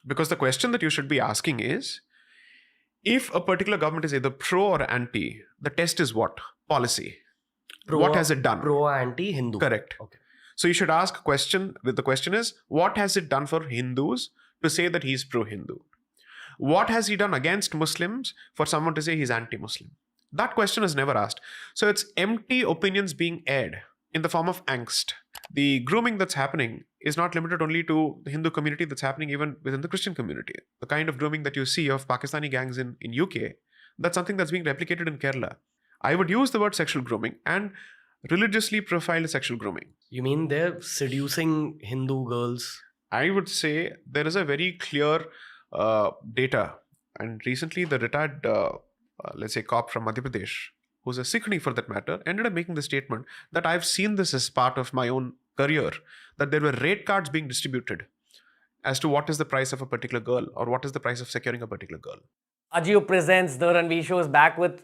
Because the question that you should be asking is, if a particular government is either pro or anti, the test is what? Policy. What has it done? Pro anti-Hindu. Correct. Okay. So you should ask a question. The question is, what has it done for Hindus to say that he's pro-Hindu? What has he done against Muslims for someone to say he's anti-Muslim? That question is never asked. So it's empty opinions being aired in the form of angst. The grooming that's happening is not limited only to the Hindu community, that's happening even within the Christian community. The kind of grooming that you see of Pakistani gangs in UK, that's something that's being replicated in Kerala. I would use the word sexual grooming and religiously profiled sexual grooming. You mean they're seducing Hindu girls? I would say there is a very clear data. And recently the retired, let's say, cop from Madhya Pradesh, who's a Sikhni for that matter, ended up making the statement that I've seen this as part of my own career, that there were rate cards being distributed as to what is the price of a particular girl or what is the price of securing a particular girl. Ajio Presents The Ranveer Show is back with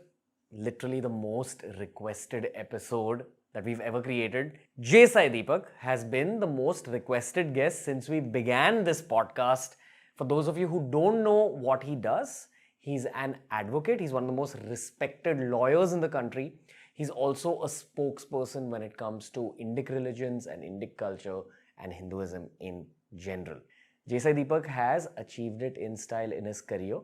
literally the most requested episode that we've ever created. J. Sai Deepak has been the most requested guest since we began this podcast. For those of you who don't know what he does, he's an advocate. He's one of the most respected lawyers in the country. He's also a spokesperson when it comes to Indic religions and Indic culture and Hinduism in general. J. Sai Deepak has achieved it in style in his career.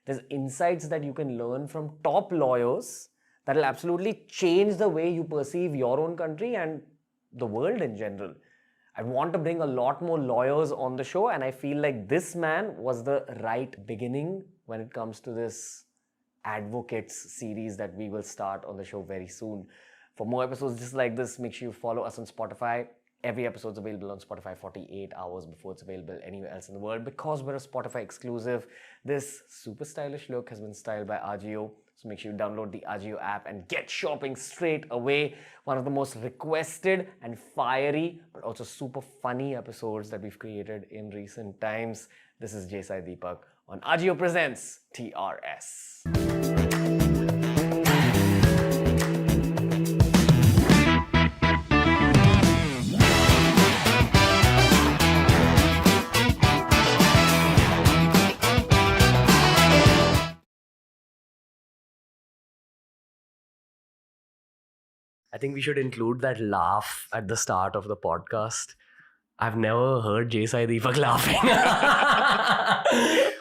There's insights that you can learn from top lawyers that will absolutely change the way you perceive your own country and the world in general. I want to bring a lot more lawyers on the show, and I feel like this man was the right beginning when it comes to this Advocates series that we will start on the show very soon. For more episodes just like this, make sure you follow us on Spotify. Every episode is available on Spotify 48 hours before it's available anywhere else in the world. Because we're a Spotify exclusive, this super stylish look has been styled by Ajio. So make sure you download the Ajio app and get shopping straight away. One of the most requested and fiery, but also super funny episodes that we've created in recent times. This is J. Sai Deepak on Ajio Presents TRS. I think we should include that laugh at the start of the podcast. I've never heard J. Sai Deepak laughing.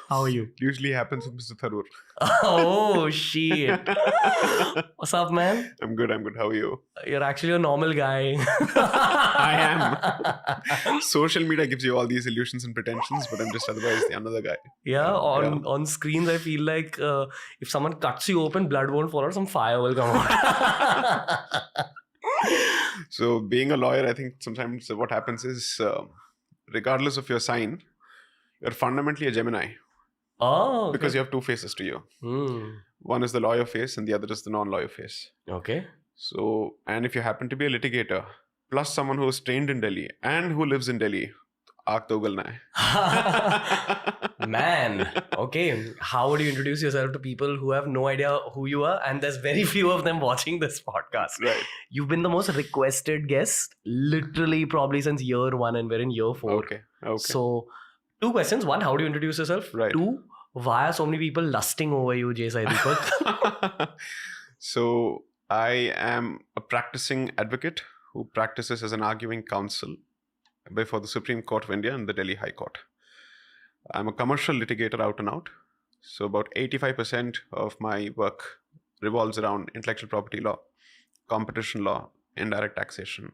How are you? Usually happens with Mr. Tharoor. Oh, shit. What's up, man? I'm good. How are you? You're actually a normal guy. I am. Social media gives you all these illusions and pretensions, but I'm just otherwise the another guy. Yeah, on screens, I feel like if someone cuts you open, blood won't fall out, some fire will come out. So being a lawyer, I think sometimes what happens is, regardless of your sign, you're fundamentally a Gemini. Oh, okay. Because you have two faces to you. One is the lawyer face and the other is the non-lawyer face. Okay. So, and if you happen to be a litigator, plus someone who is trained in Delhi and who lives in Delhi, aag to ugalna hai. Man, okay. How would you introduce yourself to people who have no idea who you are? And there's very few of them watching this podcast. Right. You've been the most requested guest, literally probably since year 1 and we're in year 4. Okay. So, 2 questions. 1, how do you introduce yourself? Right. 2, why are so many people lusting over you, J. Sai Deepak? So, I am a practicing advocate who practices as an arguing counsel before the Supreme Court of India and the Delhi High Court. I'm a commercial litigator out and out. So about 85% of my work revolves around intellectual property law, competition law, indirect taxation,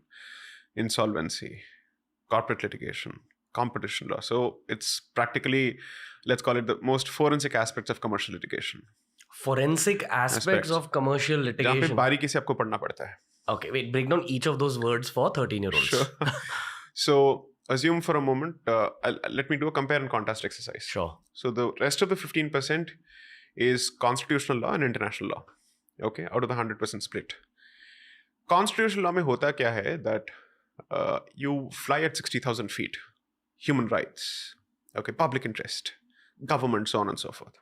insolvency, corporate litigation, competition law. So it's practically, let's call it the most forensic aspects of commercial litigation. Forensic aspects of commercial litigation. जहाँ पे बारीकी से आपको पढ़ना पड़ता है. Okay, wait, break down each of those words for 13-year-olds. Sure. So assume for a moment, let me do a compare and contrast exercise. Sure. So the rest of the 15% is constitutional law and international law. Okay, out of the 100% split. Constitutional law में होता क्या है that you fly at 60,000 feet. Human rights, okay, public interest, government, so on and so forth.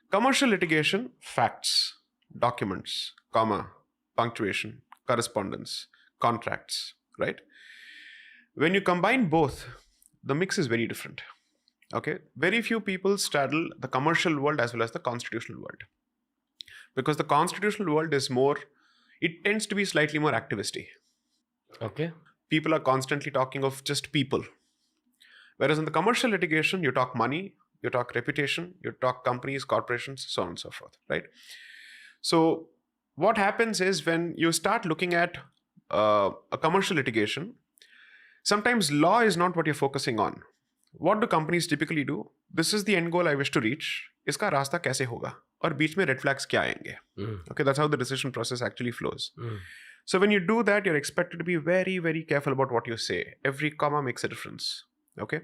Commercial litigation, facts, documents, comma, punctuation, correspondence, contracts, right? When you combine both, the mix is very different. Okay, very few people straddle the commercial world as well as the constitutional world, because the constitutional world is more, it tends to be slightly more activisty. Okay. People are constantly talking of just people, whereas in the commercial litigation you talk money, you talk reputation, you talk companies, corporations, so on and so forth, right? So what happens is, when you start looking at a commercial litigation, sometimes law is not what you're focusing on. What do companies typically do? This is the end goal I wish to reach. इसका रास्ता कैसे होगा और बीच में red flags क्या आएंगे? Okay, that's how the decision process actually flows. So when you do that, you're expected to be very, very careful about what you say. Every comma makes a difference. Okay,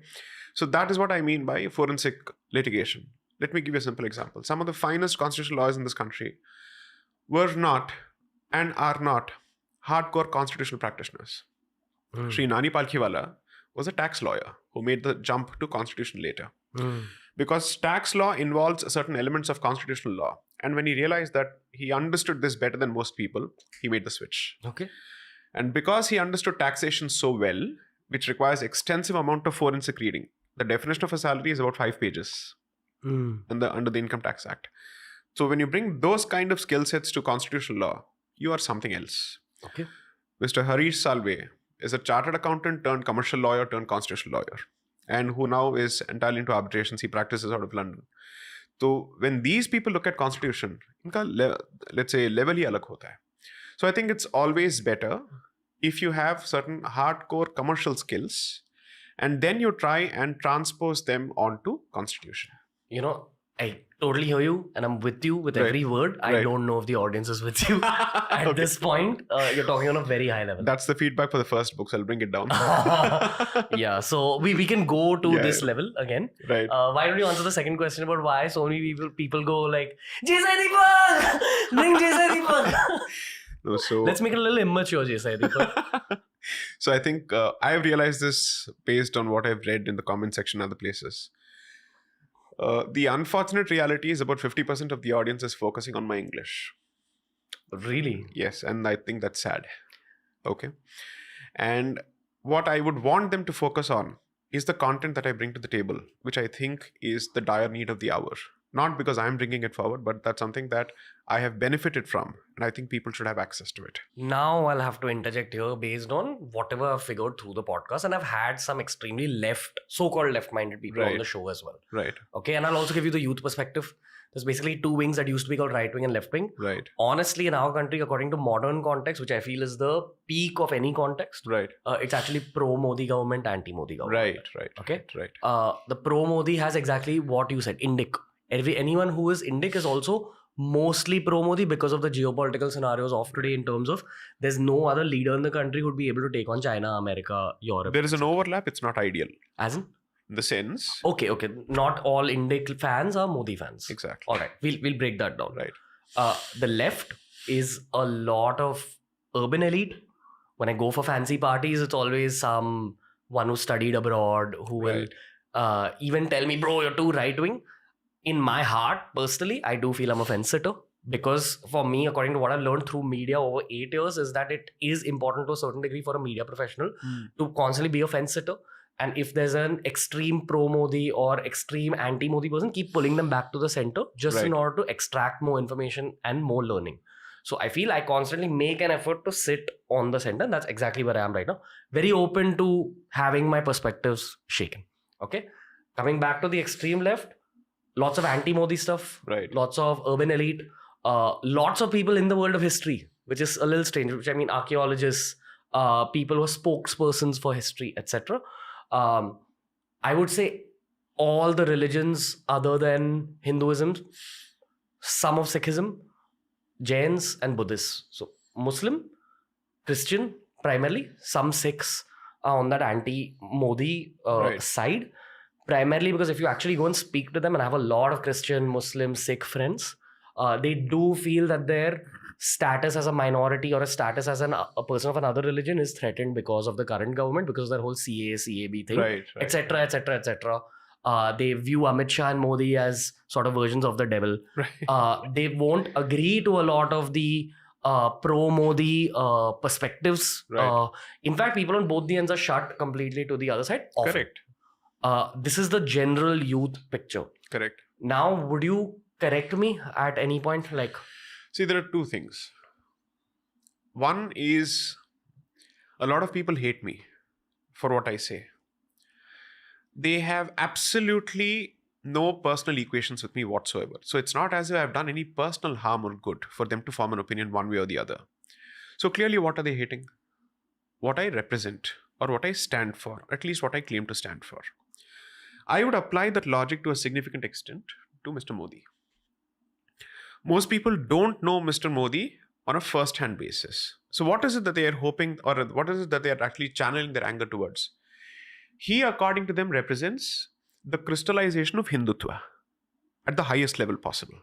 so that is what I mean by forensic litigation. Let me give you a simple example. Some of the finest constitutional lawyers in this country were not and are not hardcore constitutional practitioners. Sri Nani Palkhiwala was a tax lawyer who made the jump to constitution later. Because tax law involves certain elements of constitutional law. And when he realized that he understood this better than most people, he made the switch. Okay. And because he understood taxation so well, which requires extensive amount of forensic reading, the definition of a salary is about 5 pages under the Income Tax Act. So when you bring those kind of skill sets to constitutional law, you are something else. Okay. Mr. Harish Salve is a chartered accountant turned commercial lawyer turned constitutional lawyer, and who now is entirely into arbitrations. He practices out of London. So when these people look at constitution, inka let's say level hi alag hota hai. So I think it's always better if you have certain hardcore commercial skills and then you try and transpose them onto constitution. You know, I totally hear you and I'm with you with every word. I don't know if the audience is with you at this point. You're talking on a very high level. That's the feedback for the first book, so I'll bring it down. Yeah, so we can go to this level again. Right. Why don't you answer the second question about why so many people go like, Jaisai Deepak! Bring Jaisai Deepak! No, so let's make it a little immature, Jaisai Deepak. So I think I've realized this based on what I've read in the comment section and other places. The unfortunate reality is about 50% of the audience is focusing on my English. Really? Yes, and I think that's sad. Okay. And what I would want them to focus on is the content that I bring to the table, which I think is the dire need of the hour. Not because I'm bringing it forward, but that's something that I have benefited from, and I think people should have access to it. Now I'll have to interject here based on whatever I've figured through the podcast, and I've had some extremely so-called left-minded people on the show as well. Right. Okay, and I'll also give you the youth perspective. There's basically two wings that used to be called right wing and left wing. Right. Honestly, in our country, according to modern context, which I feel is the peak of any context, right, it's actually pro-Modi government, anti-Modi government. Right. Okay. Right. The pro-Modi has exactly what you said, Indic. Anyone who is Indic is also mostly pro-Modi because of the geopolitical scenarios of today, in terms of there's no other leader in the country who would be able to take on China, America, Europe. There is an overlap. It's not ideal. As in? The sense. Okay. Not all Indic fans are Modi fans. Exactly. All right. We'll break that down. Right. The left is a lot of urban elite. When I go for fancy parties, it's always someone who studied abroad who will even tell me, bro, you're too right-wing. In my heart, personally, I do feel I'm a fence sitter. Because for me, according to what I've learned through media over 8 years, is that it is important to a certain degree for a media professional to constantly be a fence sitter. And if there's an extreme pro-Modi or extreme anti-Modi person, keep pulling them back to the center just in order to extract more information and more learning. So I feel I constantly make an effort to sit on the center. And that's exactly where I am right now. Very open to having my perspectives shaken. Okay. Coming back to the extreme left, lots of anti-Modi stuff. Right. Lots of urban elite. Lots of people in the world of history, which is a little strange, which I mean archaeologists, people who are spokespersons for history, etc. I would say all the religions other than Hinduism, some of Sikhism, Jains and Buddhists. So Muslim, Christian primarily, some Sikhs are on that anti-Modi side. Primarily because if you actually go and speak to them, and I have a lot of Christian, Muslim, Sikh friends, they do feel that their status as a minority or a status as a person of another religion is threatened because of the current government, because of their whole CAB thing, etc., etc., etc. They view Amit Shah and Modi as sort of versions of the devil. Right. They won't agree to a lot of the pro-Modi perspectives. Right. In fact, people on both the ends are shut completely to the other side. Often. Correct. This is the general youth picture. Correct. Now, would you correct me at any point? Like, See, there are two things. One is a lot of people hate me for what I say. They have absolutely no personal equations with me whatsoever. So it's not as if I've done any personal harm or good for them to form an opinion one way or the other. So clearly, what are they hating? What I represent or what I stand for, at least what I claim to stand for. I would apply that logic to a significant extent to Mr. Modi. Most people don't know Mr. Modi on a first-hand basis. So what is it that they are hoping, or what is it that they are actually channeling their anger towards? He, according to them, represents the crystallization of Hindutva at the highest level possible.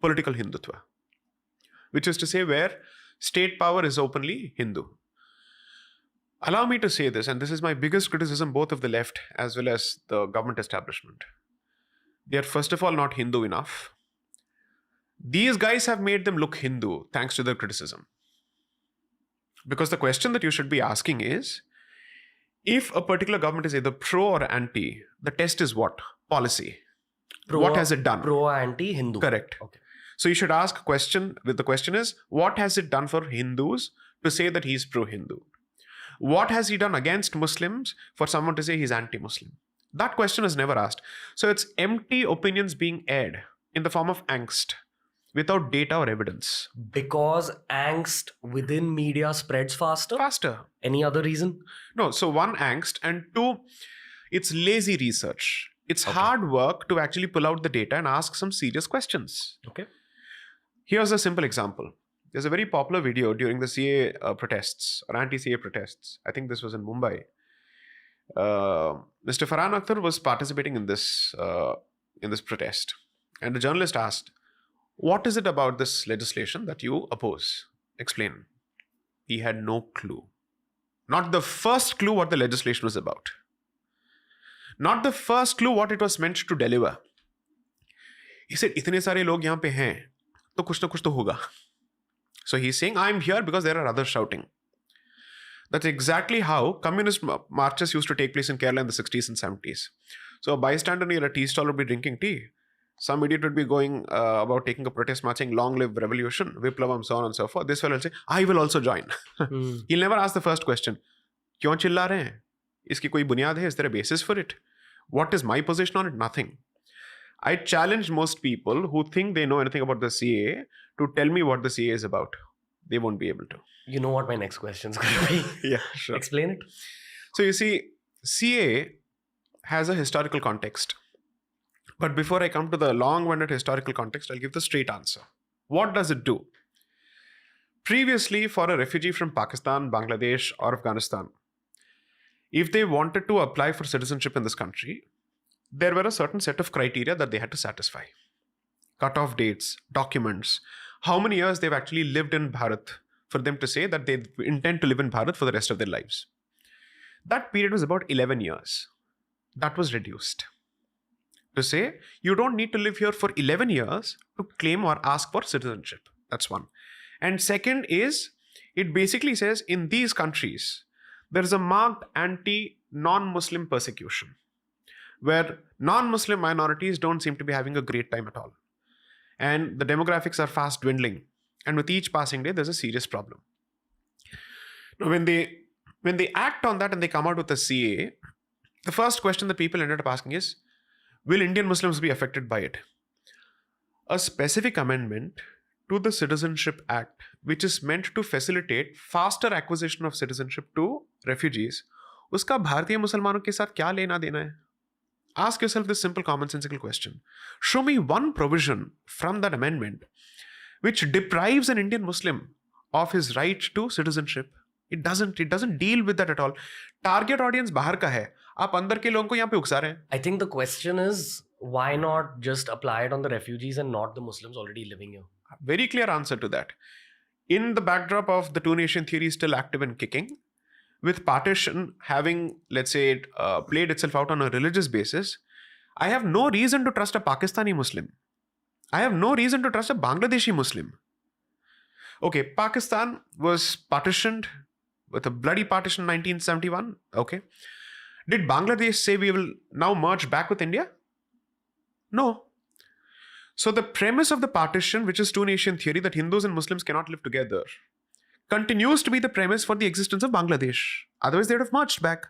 Political Hindutva. Which is to say where state power is openly Hindu. Allow me to say this, and this is my biggest criticism both of the left as well as the government establishment. They are first of all not Hindu enough. These guys have made them look Hindu thanks to their criticism. Because the question that you should be asking is, if a particular government is either pro or anti, the test is what? Policy. What has it done? Pro anti Hindu. Correct. Okay. So you should ask a question, the question is, what has it done for Hindus to say that he's pro-Hindu? What has he done against Muslims for someone to say he's anti-Muslim? That question is never asked. So it's empty opinions being aired in the form of angst without data or evidence. Because angst within media spreads faster? Faster. Any other reason? No, so one, angst, and two, it's lazy research. It's hard work to actually pull out the data and ask some serious questions. Okay. Here's a simple example. There's a very popular video during the CA protests or anti-CA protests. I think this was in Mumbai. Mr. Farhan Akhtar was participating in this protest, and the journalist asked, "What is it about this legislation that you oppose? Explain." He had no clue. Not the first clue what the legislation was about. Not the first clue what it was meant to deliver. He said, "इतने सारे लोग यहाँ पे हैं, तो कुछ ना कुछ तो होगा." So he's saying, "I'm here because there are others shouting." That's exactly how communist marches used to take place in Kerala in the 60s and 70s. So a bystander near a tea stall would be drinking tea. Some idiot would be going about taking a protest marching, "Long live revolution, Viplavam," so on and so forth. This fellow will say, "I will also join." He'll never ask the first question. "Kyun chilla rahe hain? Iski koi bunyad hai? Is there a basis for it? What is my position on it?" Nothing. I challenge most people who think they know anything about the CA to tell me what the CA is about. They won't be able to. You know what my next question is going to be. Yeah, sure. Explain it. So you see, CA has a historical context. But before I come to the long-winded historical context, I'll give the straight answer. What does it do? Previously, for a refugee from Pakistan, Bangladesh, or Afghanistan, if they wanted to apply for citizenship in this country, there were a certain set of criteria that they had to satisfy. Cut-off dates, documents, how many years they've actually lived in Bharat for them to say that they intend to live in Bharat for the rest of their lives. That period was about 11 years. That was reduced to say you don't need to live here for 11 years to claim or ask for citizenship. That's one. And second is, it basically says in these countries, there is a marked anti-non-Muslim persecution, where non-Muslim minorities don't seem to be having a great time at all. And the demographics are fast dwindling. And with each passing day, there's a serious problem. Now, when they act on that and they come out with a CA, the first question that people ended up asking is, will Indian Muslims be affected by it? A specific amendment to the Citizenship Act, which is meant to facilitate faster acquisition of citizenship to refugees, उसका भारतीय मुसलमानों के साथ क्या लेना देना है? Ask yourself this simple commonsensical question. Show me one provision from that amendment which deprives an Indian Muslim of his right to citizenship. It doesn't deal with that at all. Target audience बाहर का है. आप अंदर के लोगों को यहाँ पे उकसा रहे हैं. I think the question is, why not just apply it on the refugees and not the Muslims already living here? Very clear answer to that. In the backdrop of the two-nation theory still active and kicking, with partition having, let's say, played itself out on a religious basis, I have no reason to trust a Pakistani Muslim. I have no reason to trust a Bangladeshi Muslim. Okay, Pakistan was partitioned with a bloody partition in 1971. Okay. Did Bangladesh say we will now merge back with India? No. So the premise of the partition, which is two nation theory, that Hindus and Muslims cannot live together, continues to be the premise for the existence of Bangladesh. Otherwise, they would have marched back.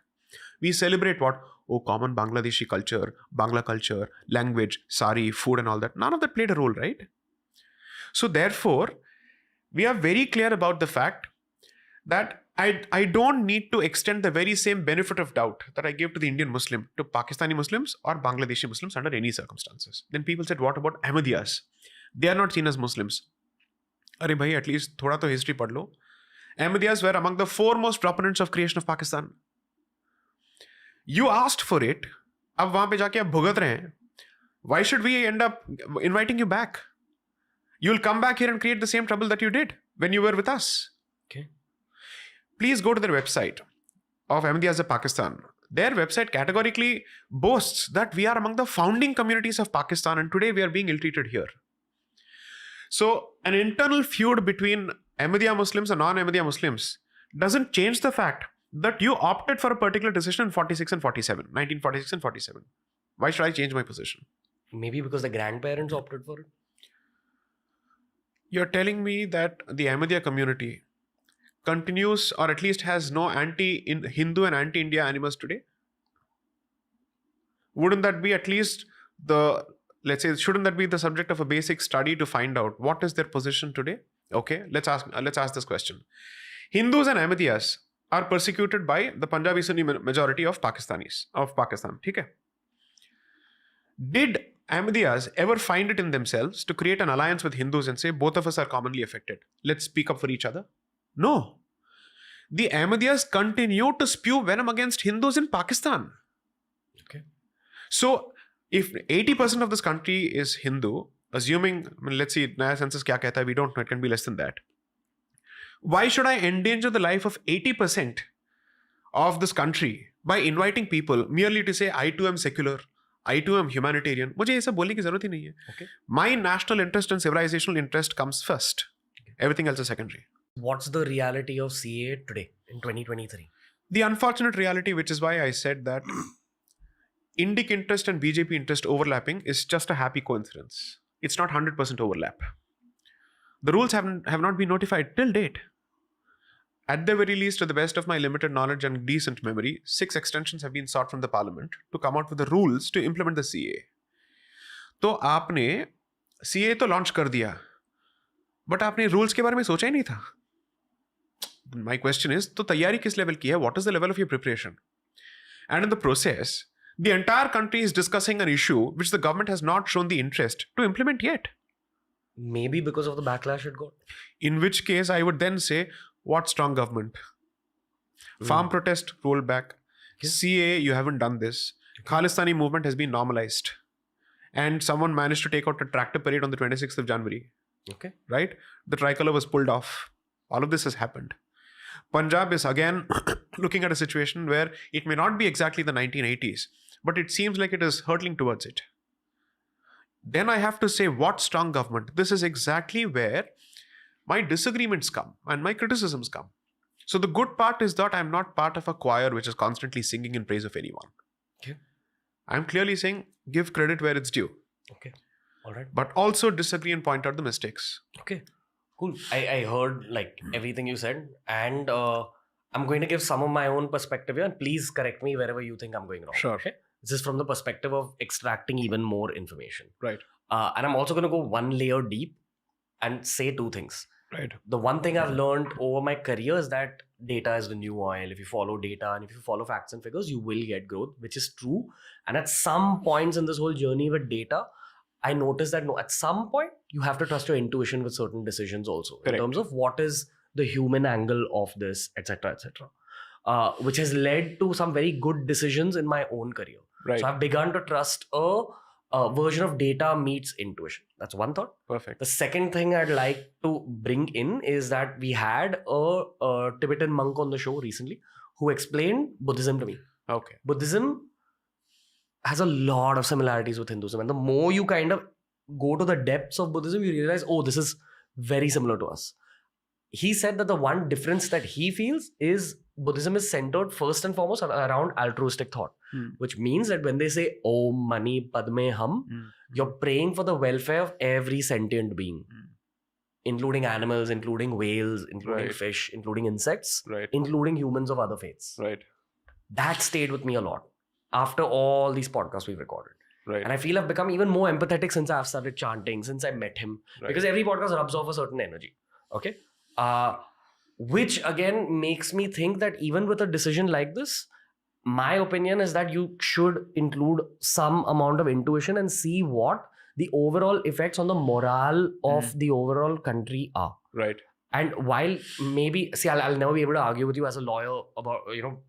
We celebrate what? Oh, common Bangladeshi culture, Bangla culture, language, sari, food, and all that. None of that played a role, right? So, therefore, we are very clear about the fact that I don't need to extend the very same benefit of doubt that I gave to the Indian Muslim to Pakistani Muslims or Bangladeshi Muslims under any circumstances. Then people said, what about Ahmadiyas? They are not seen as Muslims. Arey bhai, at least thoda to history pad lo. Ahmadiyas were among the foremost proponents of creation of Pakistan. You asked for it. अब वहां पे जाके आप भुगत रहे हैं. Why should we end up inviting you back? You'll come back here and create the same trouble that you did when you were with us. Okay. Please go to their website of Ahmadiyas of Pakistan. Their website categorically boasts that we are among the founding communities of Pakistan and today we are being ill-treated here. So an internal feud between Ahmadiyya Muslims and non-Ahmadiyya Muslims doesn't change the fact that you opted for a particular decision in 46 and 47, 1946 and 47. Why should I change my position? Maybe because the grandparents opted for it. You're telling me that the Ahmadiyya community continues or at least has no anti-Hindu and anti-India animus today? Wouldn't that be at least shouldn't that be the subject of a basic study to find out what is their position today? Okay, let's ask this question. Hindus and Ahmadiyyas are persecuted by the Punjabi Sunni majority of Pakistan. Okay? Did Ahmadiyyas ever find it in themselves to create an alliance with Hindus and say both of us are commonly affected? Let's speak up for each other. No. The Ahmadiyyas continue to spew venom against Hindus in Pakistan. Okay. So, if 80% of this country is Hindu, assuming, let's see, Naya census kya kehta hai, we don't know, it can be less than that. Why should I endanger the life of 80% of this country by inviting people merely to say, I too am secular, I too am humanitarian? मुझे ये सब बोलने की जरूरत ही नहीं है. Okay. My national interest and civilizational interest comes first. Everything else is secondary. What's the reality of CA today in 2023? The unfortunate reality, which is why I said that Indic interest and BJP interest overlapping is just a happy coincidence. It's not 100% overlap. The rules have not been notified till date. At the very least, to the best of my limited knowledge and decent memory, 6 extensions have been sought from the parliament to come out with the rules to implement the CA. तो आपने CA तो launch कर दिया, but आपने rules के बारे में सोचा ही नहीं था. My question is, तो तैयारी किस level की है? What is the level of your preparation? And in the process, the entire country is discussing an issue which the government has not shown the interest to implement yet. Maybe because of the backlash it got. In which case, I would then say, what strong government? Farm protest rolled back. Okay. CA, you haven't done this. Khalistani movement has been normalized. And someone managed to take out a tractor parade on the 26th of January. Okay. Right? The tricolor was pulled off. All of this has happened. Punjab is again looking at a situation where it may not be exactly the 1980s, but it seems like it is hurtling towards it. Then I have to say, what strong government? This is exactly where my disagreements come and my criticisms come. So the good part is that I'm not part of a choir which is constantly singing in praise of anyone. Okay. I'm clearly saying, give credit where it's due. Okay. All right. But also disagree and point out the mistakes. Okay. Cool. I heard like everything you said, and I'm going to give some of my own perspective here, and please correct me wherever you think I'm going wrong. Sure. Okay. This is from the perspective of extracting even more information. Right. And I'm also going to go one layer deep and say 2 things. Right. The one thing I've learned over my career is that data is the new oil. If you follow data and if you follow facts and figures, you will get growth, which is true. And at some points in this whole journey with data, I noticed that no, at some point you have to trust your intuition with certain decisions also. Correct. In terms of what is the human angle of this, etc., etc., which has led to some very good decisions in my own career. Right. So I've begun to trust a version of data meets intuition. That's one thought. Perfect. The second thing I'd like to bring in is that we had a Tibetan monk on the show recently who explained Buddhism to me. Okay. Buddhism has a lot of similarities with Hinduism, and the more you kind of go to the depths of Buddhism, you realize, oh, this is very similar to us. he said that the one difference that he feels is Buddhism is centered first and foremost around altruistic thought, which means that when they say Om Mani Padme Hum, you're praying for the welfare of every sentient being, including animals, including whales, including fish, including insects, including humans of other faiths. Right. That stayed with me a lot after all these podcasts we've recorded. Right. And I feel I've become even more empathetic since I've started chanting, since I met him. Because every podcast rubs off a certain energy. Okay? Which again makes me think that even with a decision like this, my opinion is that you should include some amount of intuition and see what the overall effects on the morale of the overall country are. Right. And while maybe, see, I'll never be able to argue with you as a lawyer about,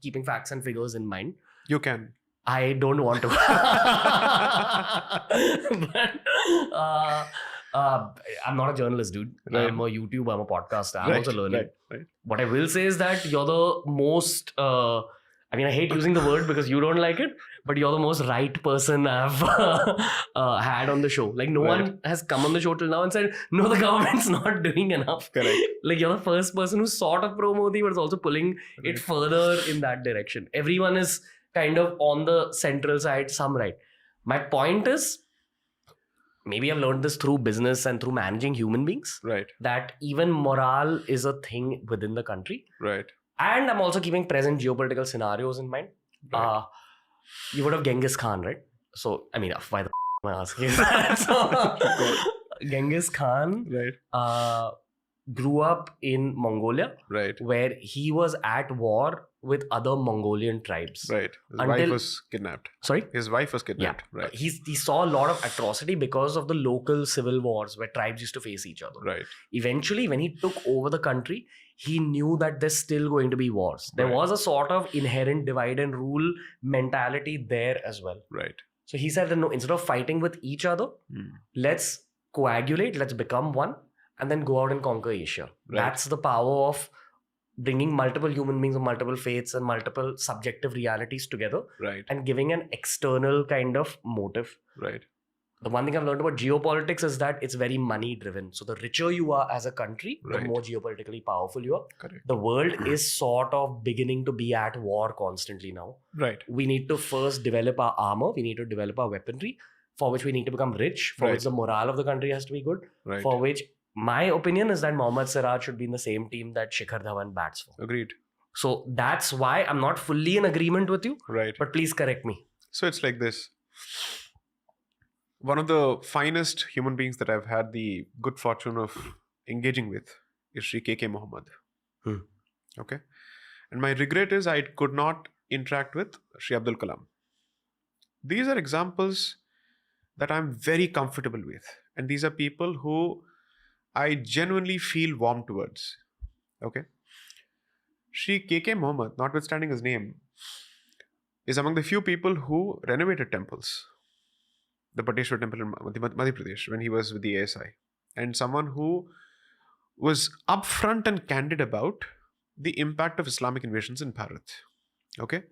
keeping facts and figures in mind. You can. I don't want to. But I'm not a journalist, dude. Right. I'm a YouTuber, I'm a podcaster. I'm also learning. Right. What I will say is that you're the most, I hate using the word because you don't like it, but you're the most right person I've had on the show. Like, no one has come on the show till now and said, no, the government's not doing enough. Correct. Like, you're the first person who's sort of pro-Modi, but is also pulling it further in that direction. Everyone is kind of on the central side, some right. My point is, maybe I've learned this through business and through managing human beings. Right. That even morale is a thing within the country. Right. And I'm also keeping present geopolitical scenarios in mind. Right. You would have Genghis Khan, right? So, why the am I asking that? So, Genghis Khan grew up in Mongolia, where he was at war with other Mongolian tribes. Right. His wife was kidnapped. Sorry? His wife was kidnapped. Yeah. Right. He saw a lot of atrocity because of the local civil wars where tribes used to face each other. Right. Eventually, when he took over the country, he knew that there's still going to be wars. There was a sort of inherent divide and rule mentality there as well. Right. So he said that no, instead of fighting with each other, let's coagulate, let's become one, and then go out and conquer Asia. Right. That's the power of bringing multiple human beings of multiple faiths and multiple subjective realities together, and giving an external kind of motive. Right. The one thing I've learned about geopolitics is that it's very money driven. So the richer you are as a country, the more geopolitically powerful you are. Correct. The world is sort of beginning to be at war constantly now. Right. We need to first develop our armor. We need to develop our weaponry, for which we need to become rich, for which the morale of the country has to be good, for which my opinion is that Mohammad Siraj should be in the same team that Shikhar Dhawan bats for. Agreed. So that's why I'm not fully in agreement with you. Right. But please correct me. So it's like this. One of the finest human beings that I've had the good fortune of engaging with is Sri K.K. Muhammad. Okay. And my regret is I could not interact with Sri Abdul Kalam. These are examples that I'm very comfortable with. And these are people who I genuinely feel warm towards. Okay. Sri K.K. Muhammad, notwithstanding his name, is among the few people who renovated temples. The Pateshwar temple in Madhya Pradesh when he was with the ASI. And someone who was upfront and candid about the impact of Islamic invasions in Bharat. Okay.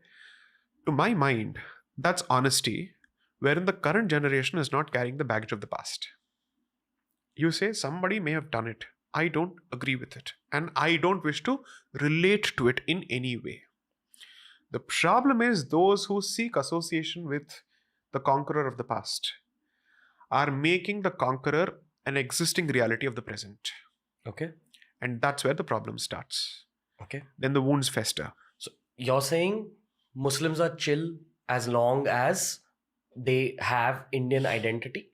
To my mind, that's honesty, wherein the current generation is not carrying the baggage of the past. You say somebody may have done it. I don't agree with it. And I don't wish to relate to it in any way. The problem is those who seek association with the conqueror of the past are making the conqueror an existing reality of the present. Okay. And that's where the problem starts. Okay. Then the wounds fester. So you're saying Muslims are chill as long as they have Indian identity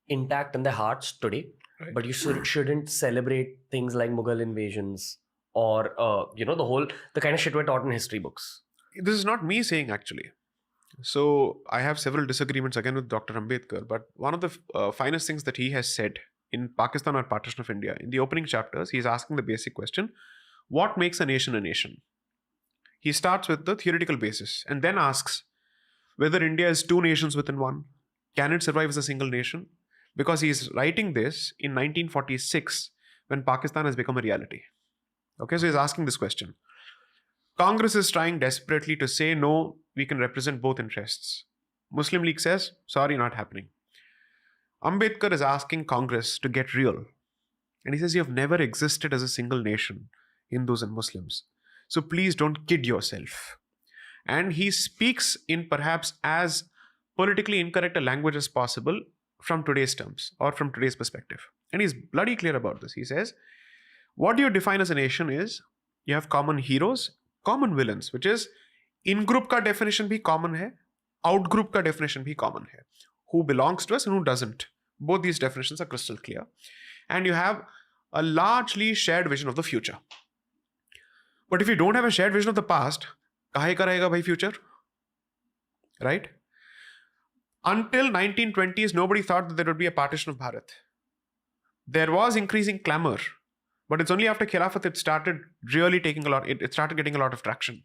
intact in their hearts today, but you shouldn't celebrate things like Mughal invasions or the kind of shit we're taught in history books. This is not me saying actually. So I have several disagreements again with Dr. Ambedkar, but one of the finest things that he has said in Pakistan or Partition of India, in the opening chapters, he's asking the basic question, what makes a nation a nation? He starts with the theoretical basis and then asks whether India is two nations within one. Can it survive as a single nation? Because he's writing this in 1946 when Pakistan has become a reality. Okay, so he's asking this question. Congress is trying desperately to say, no, we can represent both interests. Muslim League says, sorry, not happening. Ambedkar is asking Congress to get real. And he says, you have never existed as a single nation, Hindus and Muslims. So please don't kid yourself. And he speaks in perhaps as politically incorrect a language as possible from today's terms or from today's perspective. And he's bloody clear about this. He says, what do you define as a nation is you have common heroes, common villains, which is in group ka definition bhi common hai, out group ka definition bhi common hai. Who belongs to us and who doesn't. Both these definitions are crystal clear. And you have a largely shared vision of the future. But if you don't have a shared vision of the past, kahe ka rahega bhai future? Right? Until 1920s, nobody thought that there would be a partition of Bharat. There was increasing clamor, but it's only after Khilafat it started really taking a lot, it started getting a lot of traction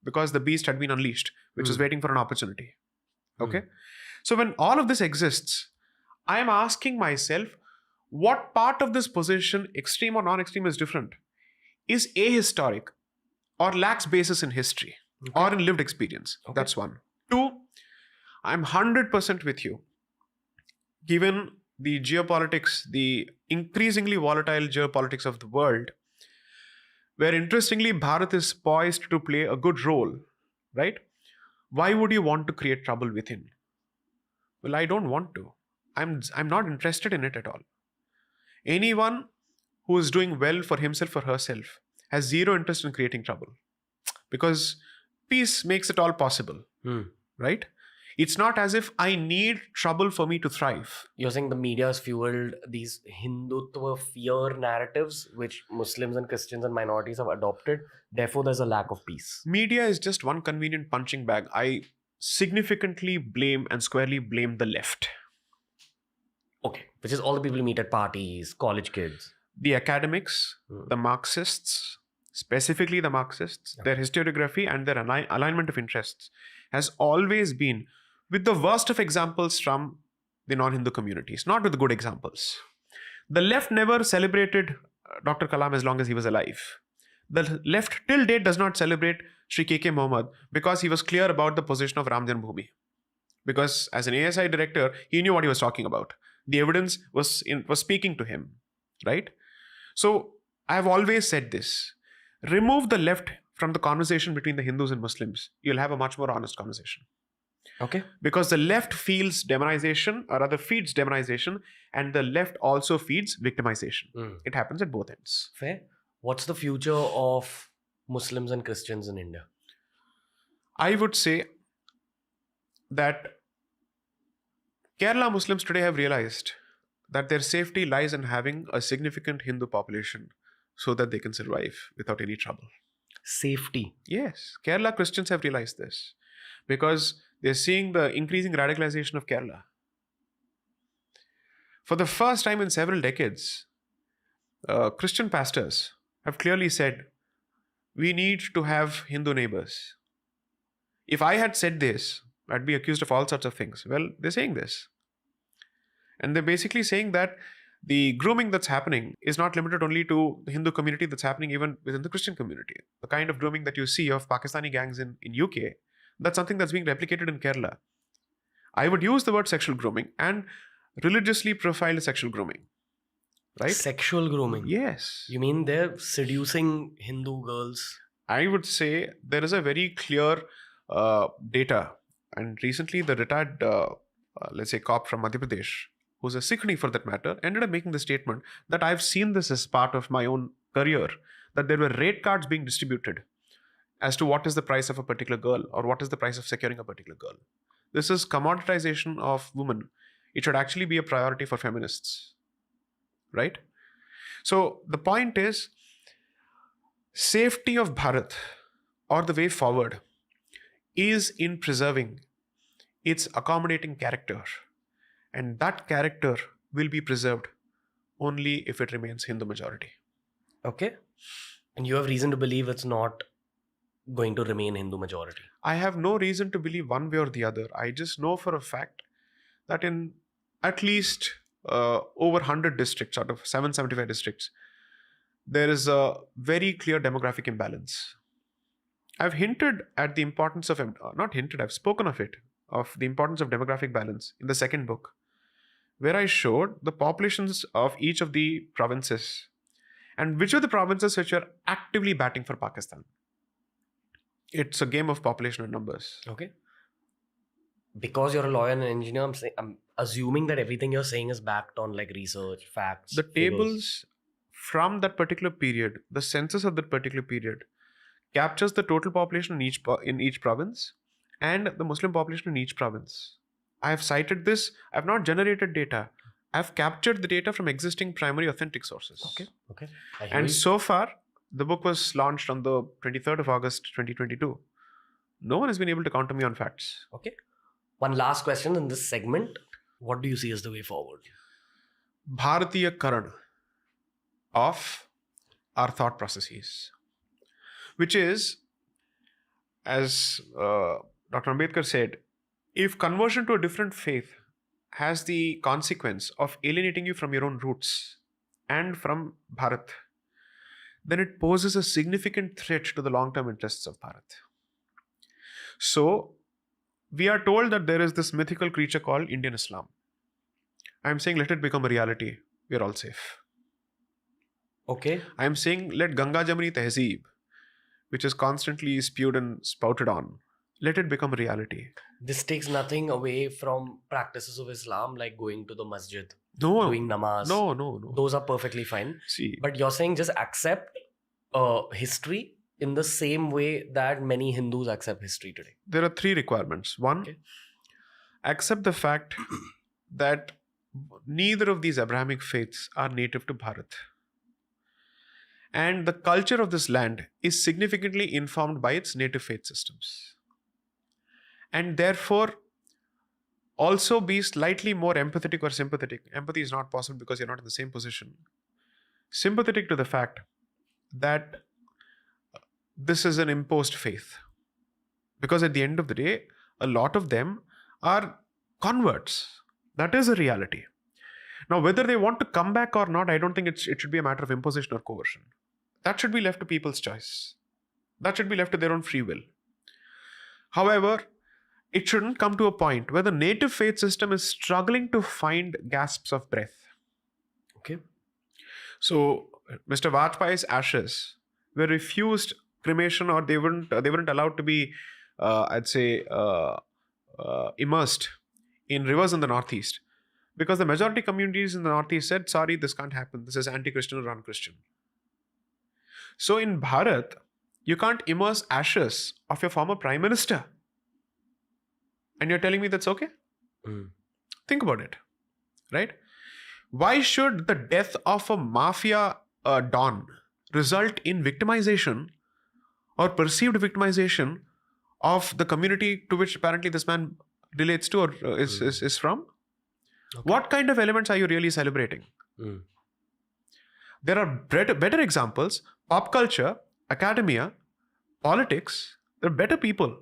because the beast had been unleashed, which was waiting for an opportunity. Okay? So when all of this exists, I am asking myself, what part of this position, extreme or non-extreme, is different? Is ahistoric or lacks basis in history or in lived experience? Okay. That's one. Two, I'm 100% with you. Given the geopolitics, the increasingly volatile geopolitics of the world, where interestingly Bharat is poised to play a good role, right? Why would you want to create trouble within? Well, I don't want to. I'm not interested in it at all. Anyone who is doing well for himself or herself has zero interest in creating trouble because peace makes it all possible, right? It's not as if I need trouble for me to thrive. You're saying the media has fueled these Hindutva fear narratives, which Muslims and Christians and minorities have adopted. Therefore, there's a lack of peace. Media is just one convenient punching bag. I significantly blame and squarely blame the left. Okay. Which is all the people you meet at parties, college kids. The academics, the Marxists, specifically the Marxists, their historiography and their alignment of interests has always been with the worst of examples from the non-Hindu communities, not with the good examples. The left never celebrated Dr. Kalam as long as he was alive. The left till date does not celebrate Sri K.K. Mohammed because he was clear about the position of Ram Janmabhoomi. Because as an ASI director, he knew what he was talking about. The evidence was speaking to him, right? So I have always said this. Remove the left from the conversation between the Hindus and Muslims. You'll have a much more honest conversation. Okay. Because the left feels demonization, or rather feeds demonization, and the left also feeds victimization. It happens at both ends. Fair. What's the future of Muslims and Christians in India? I would say that Kerala Muslims today have realized that their safety lies in having a significant Hindu population so that they can survive without any trouble. Safety. Yes, Kerala Christians have realized this because they're seeing the increasing radicalization of Kerala. For the first time in several decades, Christian pastors have clearly said, we need to have Hindu neighbors. If I had said this, I'd be accused of all sorts of things. Well, they're saying this. And they're basically saying that the grooming that's happening is not limited only to the Hindu community, that's happening even within the Christian community. The kind of grooming that you see of Pakistani gangs in UK, that's something that's being replicated in Kerala. I would use the word sexual grooming and religiously profiled sexual grooming. Right? Sexual grooming. Yes. You mean they're seducing Hindu girls? I would say there is a very clear data. And recently the retired, let's say, cop from Madhya Pradesh, who's a Sikhni for that matter, ended up making the statement that I've seen this as part of my own career, that there were rate cards being distributed as to what is the price of a particular girl or what is the price of securing a particular girl. This is commoditization of women. It should actually be a priority for feminists. Right? So the point is, safety of Bharat or the way forward is in preserving its accommodating character. And that character will be preserved only if it remains Hindu majority. Okay. And you have reason to believe it's not going to remain Hindu majority? I have no reason to believe one way or the other. I just know for a fact that in at least over 100 districts out of 775 districts, there is a very clear demographic imbalance. I've hinted at the importance of, not hinted, I've spoken of it, of the importance of demographic balance in the second book, where I showed the populations of each of the provinces and which are the provinces which are actively batting for Pakistan. It's a game of population and numbers. Okay. Because you're a lawyer and an engineer, I'm assuming that everything you're saying is backed on like research, facts. The figures. tables from that particular period, the census of that particular period, captures the total population in each province and the Muslim population in each province. I have cited this. I have not generated data. I have captured the data from existing primary authentic sources. Okay. I hear And you. so far, the book was launched on the 23rd of August 2022. No one has been able to counter me on facts. Okay. One last question in this segment. What do you see as the way forward? Bharatiya Karan of our thought processes, which is, as Dr. Ambedkar said, if conversion to a different faith has the consequence of alienating you from your own roots and from Bharat, then it poses a significant threat to the long-term interests of Bharat. So, we are told that there is this mythical creature called Indian Islam. I'm saying let it become a reality. We're all safe. Okay. I'm saying let Ganga Jamuni Tehzeeb, which is constantly spewed and spouted on, let it become a reality. This takes nothing away from practices of Islam like going to the masjid, No. doing namaz. No. Those are perfectly fine. See, But you're saying just accept history in the same way that many Hindus accept history today. there are three requirements. One, Okay. accept the fact that neither of these Abrahamic faiths are native to Bharat. And the culture of this land is significantly informed by its native faith systems. And therefore, also be slightly more empathetic or sympathetic. Empathy is not possible because you're not in the same position. Sympathetic to the fact that this is an imposed faith. Because at the end of the day, a lot of them are converts. That is a reality. Now, whether they want to come back or not, I don't think it should be a matter of imposition or coercion. That should be left to people's choice. That should be left to their own free will. However, it shouldn't come to a point where the native faith system is struggling to find gasps of breath. Okay. So, Mr. Vajpayee's ashes were refused cremation, or they weren't allowed to be, immersed in rivers in the Northeast, because the majority communities in the Northeast said, sorry, this can't happen. This is anti-Christian or un-Christian. So in Bharat, you can't immerse ashes of your former prime minister. And you're telling me that's okay? Think about it, right? Why should the death of a mafia don result in victimization or perceived victimization of the community to which apparently this man relates to or is from? Okay. What kind of elements are you really celebrating? There are better examples. Pop culture, academia, politics, they're better people.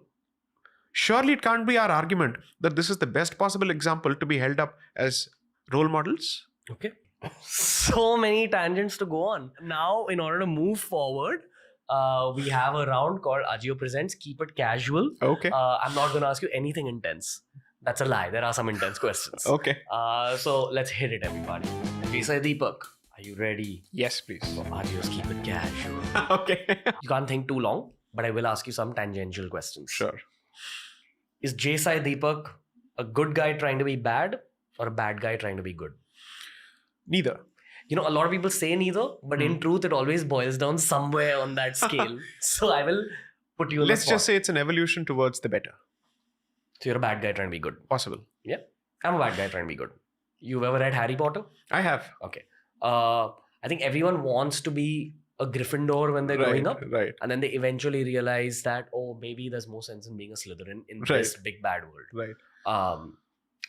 Surely it can't be our argument that this is the best possible example to be held up as role models. Okay. So many tangents to go on. Now, in order to move forward, we have a round called Ajio Presents Keep It Casual. Okay. I'm not going to ask you anything intense. That's a lie. There are some intense questions. Okay. So let's hit it, everybody. Jai Deepak, are you ready? Yes, please. For Ajio's Keep It Casual. Okay. You can't think too long, but I will ask you some tangential questions. Sure. Is Jai Deepak a good guy trying to be bad or a bad guy trying to be good? Neither. You know, a lot of people say neither, but in truth, it always boils down somewhere on that scale. So I will put you on Let's the spot. just say it's an evolution towards the better. So you're a bad guy trying to be good. Possible. Yeah. I'm a bad guy trying to be good. You've ever read Harry Potter? I have. Okay. I think everyone wants to be a Gryffindor when they're growing up. Right. And then they eventually realize that, oh, maybe there's more sense in being a Slytherin in this big bad world. Right.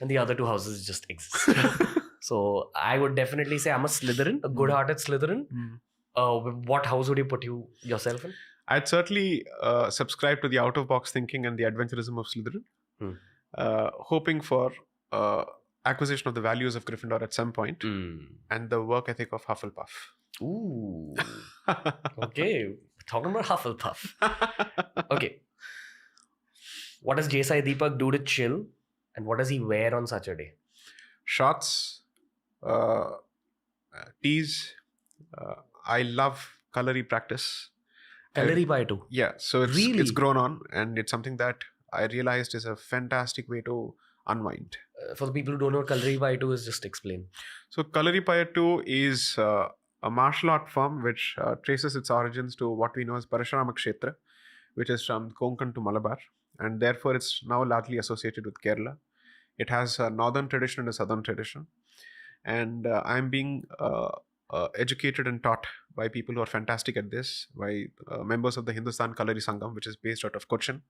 And the other two houses just exist. So I would definitely say I'm a Slytherin, a good-hearted Slytherin. What house would you put yourself in? I'd certainly subscribe to the out-of-box thinking and the adventurism of Slytherin, hoping for acquisition of the values of Gryffindor at some point, and the work ethic of Hufflepuff. Ooh. Okay. Talking about Hufflepuff. Okay. What does Jai Deepak do to chill, and what does he wear on such a day? shots, uh, teas. I love Kalari practice. Kalari pie too. Yeah, so it's Really? grown on, and it's something that I realized is a fantastic way to unwind. For the people who don't know what Kalari pie too is, just explain. So Kalari 2 is a martial art form which traces its origins to what we know as Parashurama Kshetra, which is from Konkan to Malabar, and therefore it's now largely associated with Kerala. It has a northern tradition and a southern tradition, and I'm being educated and taught by people who are fantastic at this, by members of the Hindustan Kalari Sangam, which is based out of Cochin,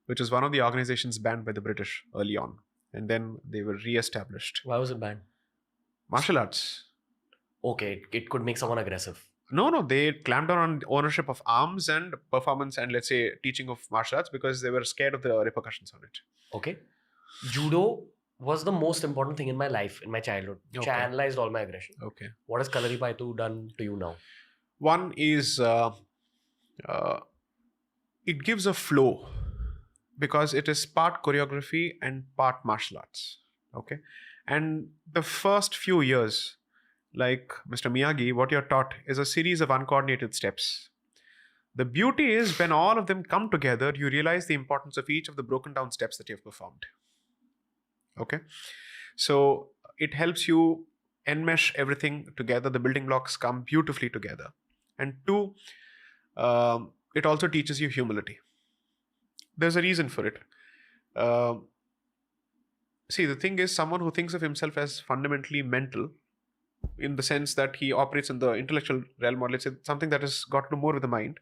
which is one of the organizations banned by the British early on, and then they were re-established. Why was it banned? Martial arts. Okay, it could make someone aggressive. No, they clamped down on ownership of arms and performance and, let's say, teaching of martial arts because they were scared of the repercussions on it. Okay. Judo was the most important thing in my life, in my childhood. Okay. Channelized all my aggression. Okay. What has Kalari pie too done to you now? One is it gives a flow because it is part choreography and part martial arts. Okay. And the first few years, like Mr. Miyagi, what you're taught is a series of uncoordinated steps. The beauty is when all of them come together, you realize the importance of each of the broken down steps that you've performed. Okay. So it helps you enmesh everything together. The building blocks come beautifully together. And two, it also teaches you humility. There's a reason for it. See, the thing is, someone who thinks of himself as fundamentally mental, in the sense that he operates in the intellectual realm, or let's say something that has got to do more with the mind.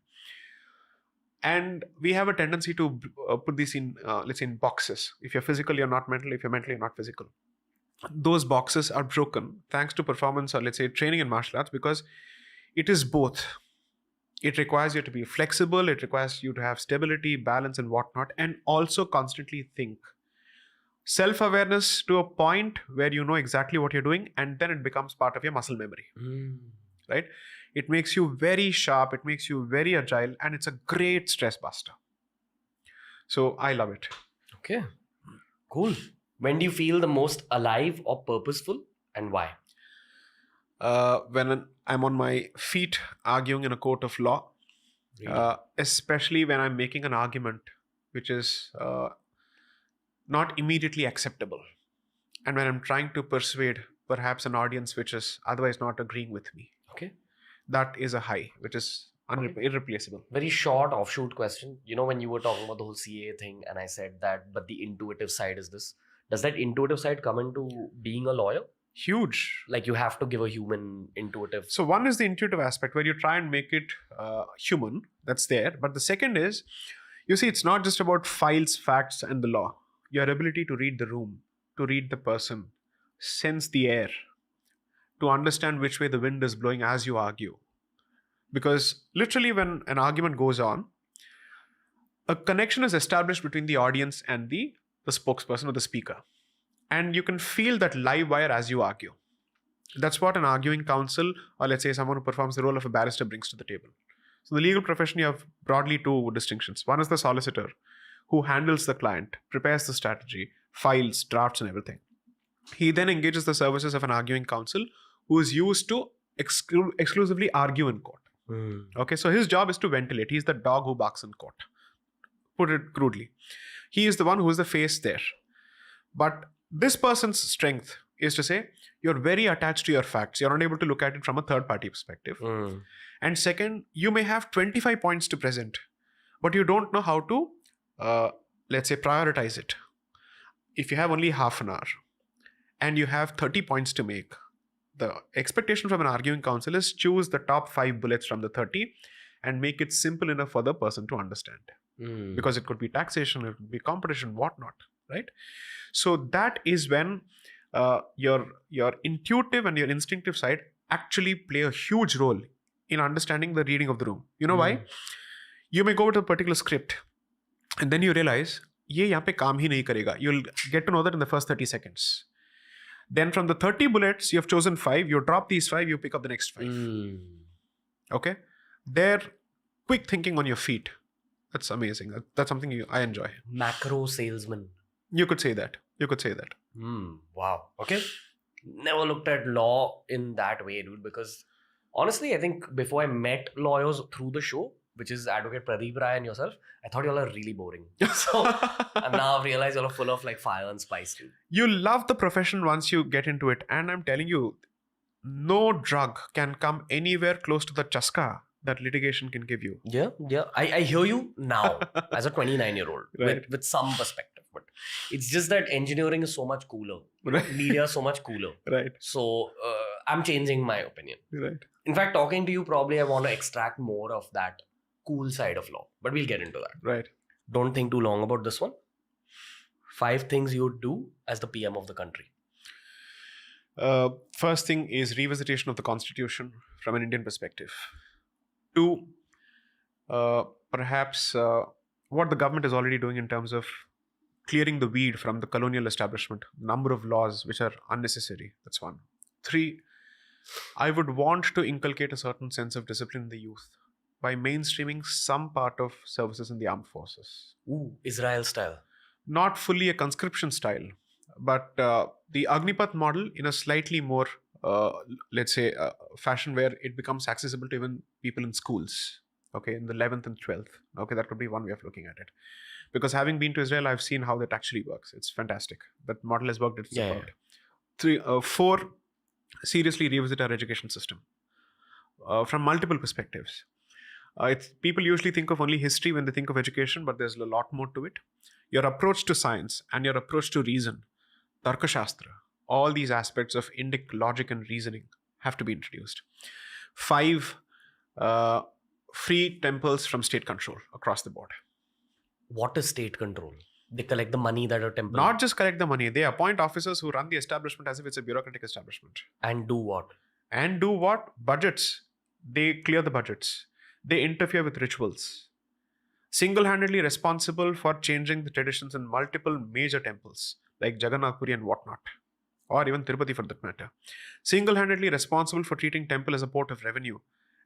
And we have a tendency to put these in, let's say, in boxes. If you're physical, you're not mental. If you're mental, you're not physical. Those boxes are broken thanks to performance, or let's say training in martial arts, because it is both. It requires you to be flexible. It requires you to have stability, balance, and whatnot, and also constantly think. Self-awareness to a point where you know exactly what you're doing, and then it becomes part of your muscle memory. Right? It makes you very sharp, it makes you very agile, and it's a great stress buster. So I love it. Okay. Cool. When do you feel the most alive or purposeful, and why? When I'm on my feet arguing in a court of law, especially when I'm making an argument which is not immediately acceptable, and when I'm trying to persuade perhaps an audience which is otherwise not agreeing with me. Okay. That is a high which is irreplaceable. Very short offshoot question. You know, when you were talking about the whole CA thing, and I said that, but the intuitive side is this. Does that intuitive side come into being a lawyer? Huge. Like, you have to give a human intuitive. So one is the intuitive aspect where you try and make it human. That's there. But the second is, you see, it's not just about files, facts, and the law. Your ability to read the room, to read the person, sense the air, to understand which way the wind is blowing as you argue. Because literally when an argument goes on, a connection is established between the audience and the spokesperson or the speaker. And you can feel that live wire as you argue. That's what an arguing counsel, or let's say someone who performs the role of a barrister, brings to the table. So the legal profession, you have broadly two distinctions. One is the solicitor, who handles the client, prepares the strategy, files, drafts, and everything. He then engages the services of an arguing counsel who is used to exclusively argue in court. Okay, so his job is to ventilate. He's the dog who barks in court. Put it crudely. He is the one who is the face there. But this person's strength is to say, you're very attached to your facts. You're not able to look at it from a third-party perspective. And second, you may have 25 points to present, but you don't know how to, let's say, prioritize it. If you have only half an hour and you have 30 points to make, the expectation from an arguing counsel is choose the top 5 bullets from the 30 and make it simple enough for the person to understand. Because it could be taxation, it could be competition, whatnot, right? So that is when your intuitive and your instinctive side actually play a huge role in understanding the reading of the room. You know why? You may go to a particular script and then you realize, ye yahan pe kaam hi nahi karega. You'll get to know that in the first 30 seconds. Then from the 30 bullets, you have chosen 5, you drop these 5, you pick up the next 5. Okay? They're quick thinking on your feet. That's amazing. That's something I enjoy. Macro salesman. You could say that. You could say that. Wow. Okay. Never looked at law in that way, dude, because honestly, I think before I met lawyers through the show, which is Advocate Pradeep Rai and yourself, I thought y'all are really boring. So I've now realized y'all are full of like fire and spice, dude. You love the profession once you get into it. And I'm telling you, no drug can come anywhere close to the chaska that litigation can give you. Yeah. I hear you now as a 29-year-old Right. with some perspective, but it's just that engineering is so much cooler. Right. Media is so much cooler. Right. So I'm changing my opinion. Right. In fact, talking to you, probably I want to extract more of that cool side of law, but we'll get into that. Right. Don't think too long about this one. 5 things you would do as the PM of the country. First thing is revisitation of the constitution from an Indian perspective. 2, perhaps what the government is already doing in terms of clearing the weed from the colonial establishment, number of laws which are unnecessary. That's 1. 3, I would want to inculcate a certain sense of discipline in the youth by mainstreaming some part of services in the armed forces. Ooh, Israel style. Not fully a conscription style, but the Agnipath model in a slightly more, let's say, fashion where it becomes accessible to even people in schools, okay, in the 11th and 12th. Okay, that could be one way of looking at it. Because having been to Israel, I've seen how that actually works. It's fantastic. That model has worked. It's worked. 4, seriously revisit our education system from multiple perspectives. People usually think of only history when they think of education, but there's a lot more to it. Your approach to science and your approach to reason, Tarka Shastra, all these aspects of Indic logic and reasoning have to be introduced. 5, free temples from state control across the board. What is state control? They collect the money that a temple. Not just collect the money, they appoint officers who run the establishment as if it's a bureaucratic establishment. And do what? And do what? Budgets. They clear the budgets. They interfere with rituals. Single-handedly responsible for changing the traditions in multiple major temples like Jagannath Puri and whatnot, or even Tirupati for that matter. Single-handedly responsible for treating temple as a port of revenue,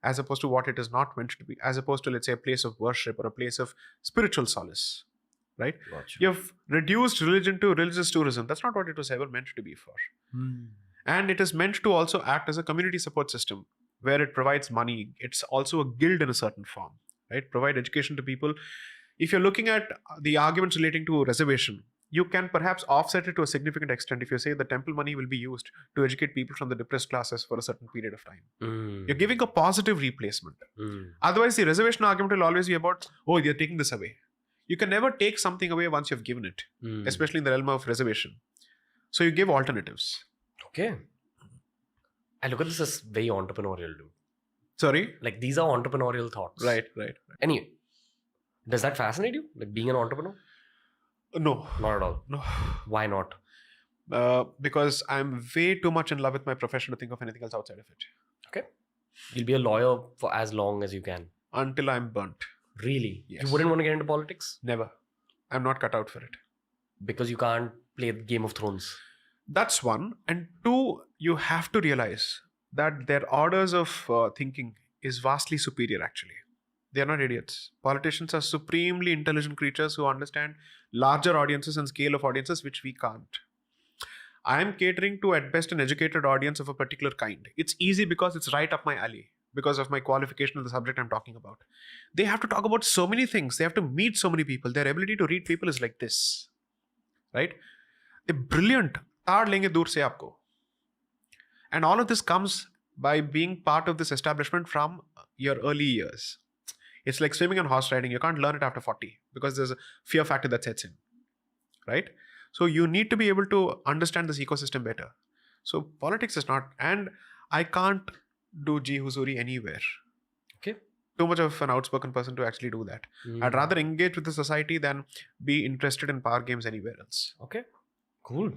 as opposed to what it is not meant to be, as opposed to, let's say, a place of worship or a place of spiritual solace, right? Gotcha. You've reduced religion to religious tourism. That's not what it was ever meant to be for. And it is meant to also act as a community support system where it provides money. It's also a guild in a certain form, right? Provide education to people. If you're looking at the arguments relating to reservation, you can perhaps offset it to a significant extent if you say the temple money will be used to educate people from the depressed classes for a certain period of time. You're giving a positive replacement. Otherwise, the reservation argument will always be about, oh, you're taking this away. You can never take something away once you've given it, especially in the realm of reservation. So you give alternatives. Okay. I look at this as very entrepreneurial, dude. Sorry? Like, these are entrepreneurial thoughts. Right. Anyway, does that fascinate you? Like being an entrepreneur? No. Not at all. No. Why not? Because I'm way too much in love with my profession to think of anything else outside of it. Okay. You'll be a lawyer for as long as you can. Until I'm burnt. Really? Yes. You wouldn't want to get into politics? Never. I'm not cut out for it. Because you can't play Game of Thrones. That's 1. And 2, you have to realize that their orders of thinking is vastly superior actually. They are not idiots. Politicians are supremely intelligent creatures who understand larger audiences and scale of audiences which we can't. I am catering to at best an educated audience of a particular kind. It's easy because it's right up my alley because of my qualification of the subject I'm talking about. They have to talk about so many things. They have to meet so many people. Their ability to read people is like this, right? They're brilliant. ताड़ लेंगे दूर से आपको. And all of this comes by being part of this establishment from your early years. It's like swimming and horse riding. You can't learn it after 40 because there's a fear factor that sets in, right? So you need to be able to understand this ecosystem better. So politics is not, and I can't do Ji Huzuri anywhere. Okay. Too much of an outspoken person to actually do that. I'd rather engage with the society than be interested in power games anywhere else. Okay. Cool.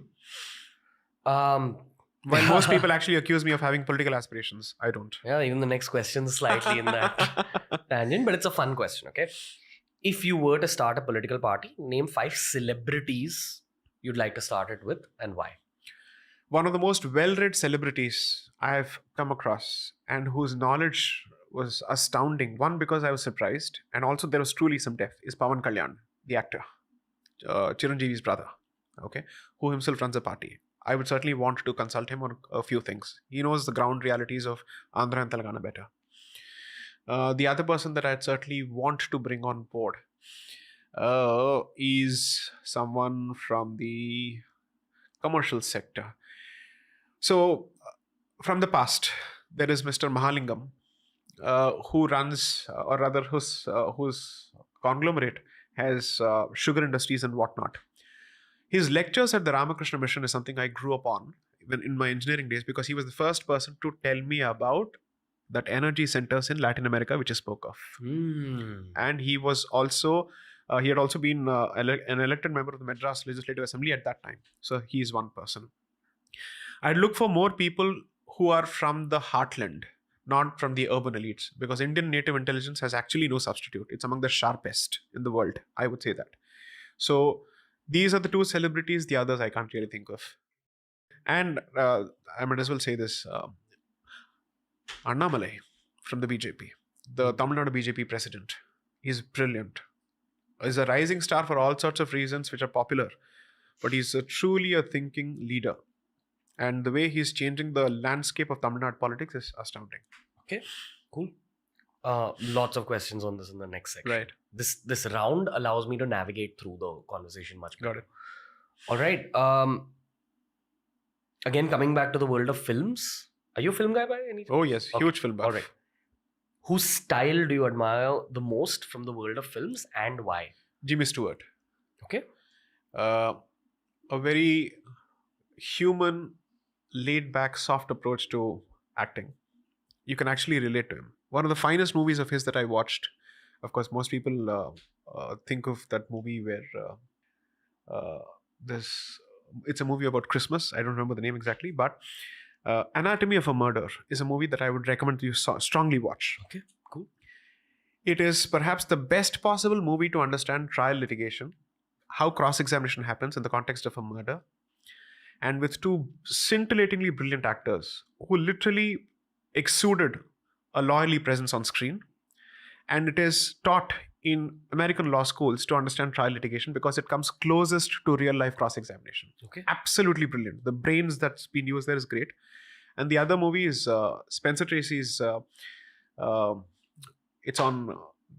While most people actually accuse me of having political aspirations, I don't. Yeah, even the next question is slightly in that tangent, but it's a fun question, okay? If you were to start a political party, name 5 celebrities you'd like to start it with and why. One of the most well-read celebrities I have come across and whose knowledge was astounding. One, because I was surprised, and also there was truly some depth, is Pawan Kalyan, the actor, Chiranjeevi's brother. okay, who himself runs a party. I would certainly want to consult him on a few things. He knows the ground realities of Andhra and Telangana better. The other person that I'd certainly want to bring on board is someone from the commercial sector. So, from the past, there is Mr. Mahalingam, who runs, or rather, whose conglomerate has sugar industries and whatnot. His lectures at the Ramakrishna Mission is something I grew up on even in my engineering days, because he was the first person to tell me about that energy centers in Latin America, which I spoke of. And he was also he had also been an elected member of the Madras Legislative Assembly at that time. So he is one person. I'd look for more people who are from the heartland, not from the urban elites, because Indian native intelligence has actually no substitute. It's among the sharpest in the world, I would say that. So these are the two celebrities. The others I can't really think of. And I might as well say this: Annamalai from the BJP, the Tamil Nadu BJP president. He's brilliant. He's a rising star for all sorts of reasons which are popular, but he's truly a thinking leader. And the way he's changing the landscape of Tamil Nadu politics is astounding. Okay, cool. Lots of questions on this in the next section. Right. This round allows me to navigate through the conversation much better. Got it. All right. Again, coming back to the world of films. Are you a film guy by any chance? Oh, yes. Okay. Huge film buff. All right. Whose style do you admire the most from the world of films, and why? Jimmy Stewart. Okay. A very human, laid back, soft approach to acting. You can actually relate to him. One of the finest movies of his that I watched. Of course, most people think of that movie where it's a movie about Christmas. I don't remember the name exactly, but Anatomy of a Murder is a movie that I would recommend you strongly watch. Okay, cool. It is perhaps the best possible movie to understand trial litigation, how cross-examination happens in the context of a murder, and with two scintillatingly brilliant actors who literally exuded a lawyerly presence on screen. And it is taught in American law schools to understand trial litigation because it comes closest to real life cross-examination. Okay. Absolutely brilliant. The brains that's been used there is great. And the other movie is Spencer Tracy's. It's on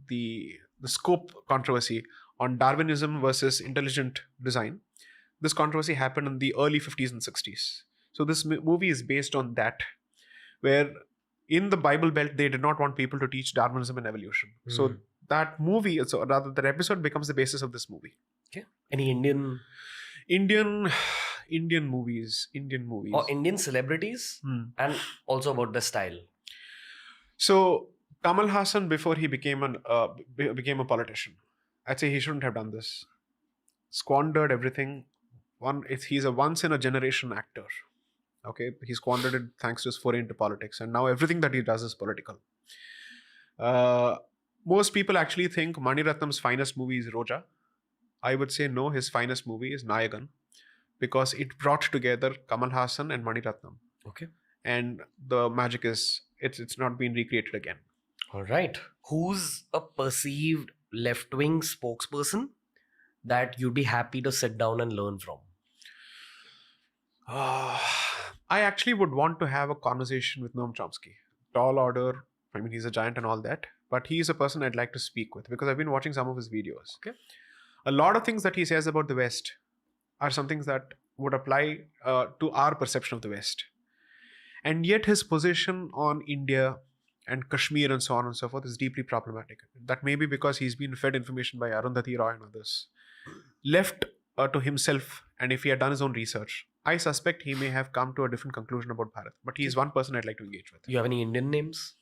the scope controversy on Darwinism versus intelligent design. This controversy happened in the early 50s and 60s. So this movie is based on that, where in the Bible Belt, they did not want people to teach Darwinism and evolution. So that movie, so rather that episode becomes the basis of this movie. Okay. Any Indian movies. or Indian celebrities, and also about the style? So Kamal Hassan, before he became a politician, I'd say he shouldn't have done this. Squandered everything. He's a once in a generation actor. Okay, he squandered it thanks to his foray into politics, and now everything that he does is political. Most people actually think Mani Ratnam's finest movie is Roja. I would say no, his finest movie is Nayagan, because it brought together Kamal Hassan and Mani Ratnam. Okay. And the magic is, it's not been recreated again. All right. Who's a perceived left-wing spokesperson that you'd be happy to sit down and learn from? I actually would want to have a conversation with Noam Chomsky. Tall order. I mean, he's a giant and all that. But he is a person I'd like to speak with because I've been watching some of his videos. Okay. A lot of things that he says about the West are some things that would apply to our perception of the West. And yet his position on India and Kashmir and so on and so forth is deeply problematic. That may be because he's been fed information by Arundhati Roy and others. Left to himself, and if he had done his own research, I suspect he may have come to a different conclusion about Bharat. But he is one person I'd like to engage with. You have any Indian names?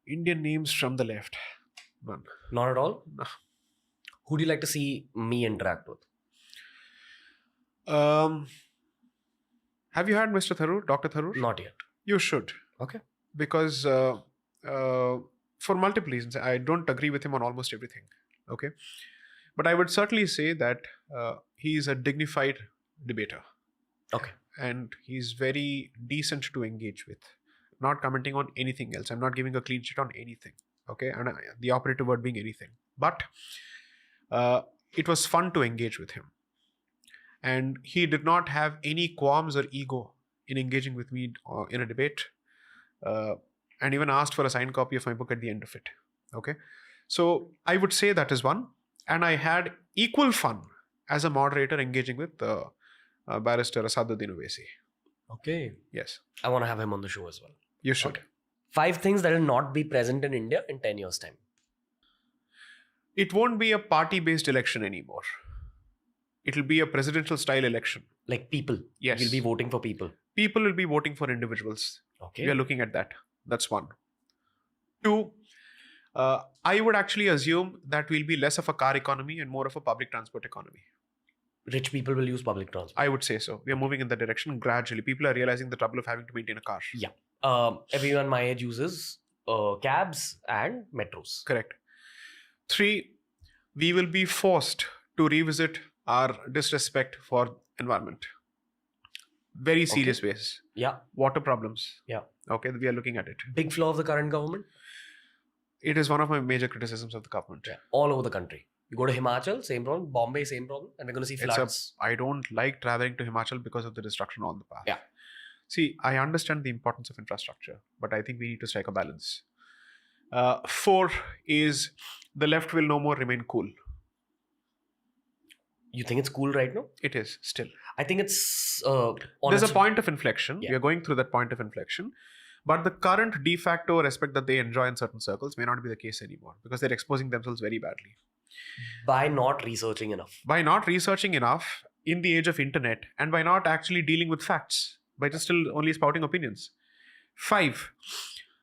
Indian names from the left? None. Not at all? No. Who do you like to see me interact with? Have you had Mr. Tharoor, Dr. Tharoor? Not yet. You should. Okay. Because for multiple reasons, I don't agree with him on almost everything. Okay. But I would certainly say that he is a dignified debater. Okay. And he's very decent to engage with. Not commenting on anything else. I'm not giving a clean sheet on anything. Okay. And the operative word being anything. But it was fun to engage with him. And he did not have any qualms or ego in engaging with me in a debate, and even asked for a signed copy of my book at the end of it. Okay. So I would say that is one. And I had equal fun as a moderator engaging with barrister Asaduddin Owaisi. Okay. Yes, I want to have him on the show as well. you should. Okay. 5 things that will not be present in India in 10 years' time. It won't be a party-based election anymore. It'll be a presidential-style election. Like people. Yes. You'll be voting for people. People will be voting for individuals. Okay. We are looking at that. That's one. Two, I would actually assume that we'll be less of a car economy and more of a public transport economy. Rich people will use public transport. I would say so. We are moving in that direction gradually. People are realizing the trouble of having to maintain a car. Yeah. Everyone my age uses cabs and metros. Correct. Three, we will be forced to revisit our disrespect for environment. Very serious ways. Yeah. Water problems. Yeah. Okay, we are looking at it. Big flaw of the current government. It is one of my major criticisms of the government. Yeah. All over the country. You go to Himachal, same problem. Bombay, same problem. And we're going to see floods. I don't like traveling to Himachal because of the destruction on the path. Yeah. See, I understand the importance of infrastructure, but I think we need to strike a balance. Four is the left will no more remain cool. You think it's cool right now? It is still. I think it's There's a point of inflection. Yeah. We are going through that point of inflection. But the current de facto respect that they enjoy in certain circles may not be the case anymore because they're exposing themselves very badly. by not researching enough. By not researching enough in the age of internet and by not actually dealing with facts, by just still only spouting opinions. 5,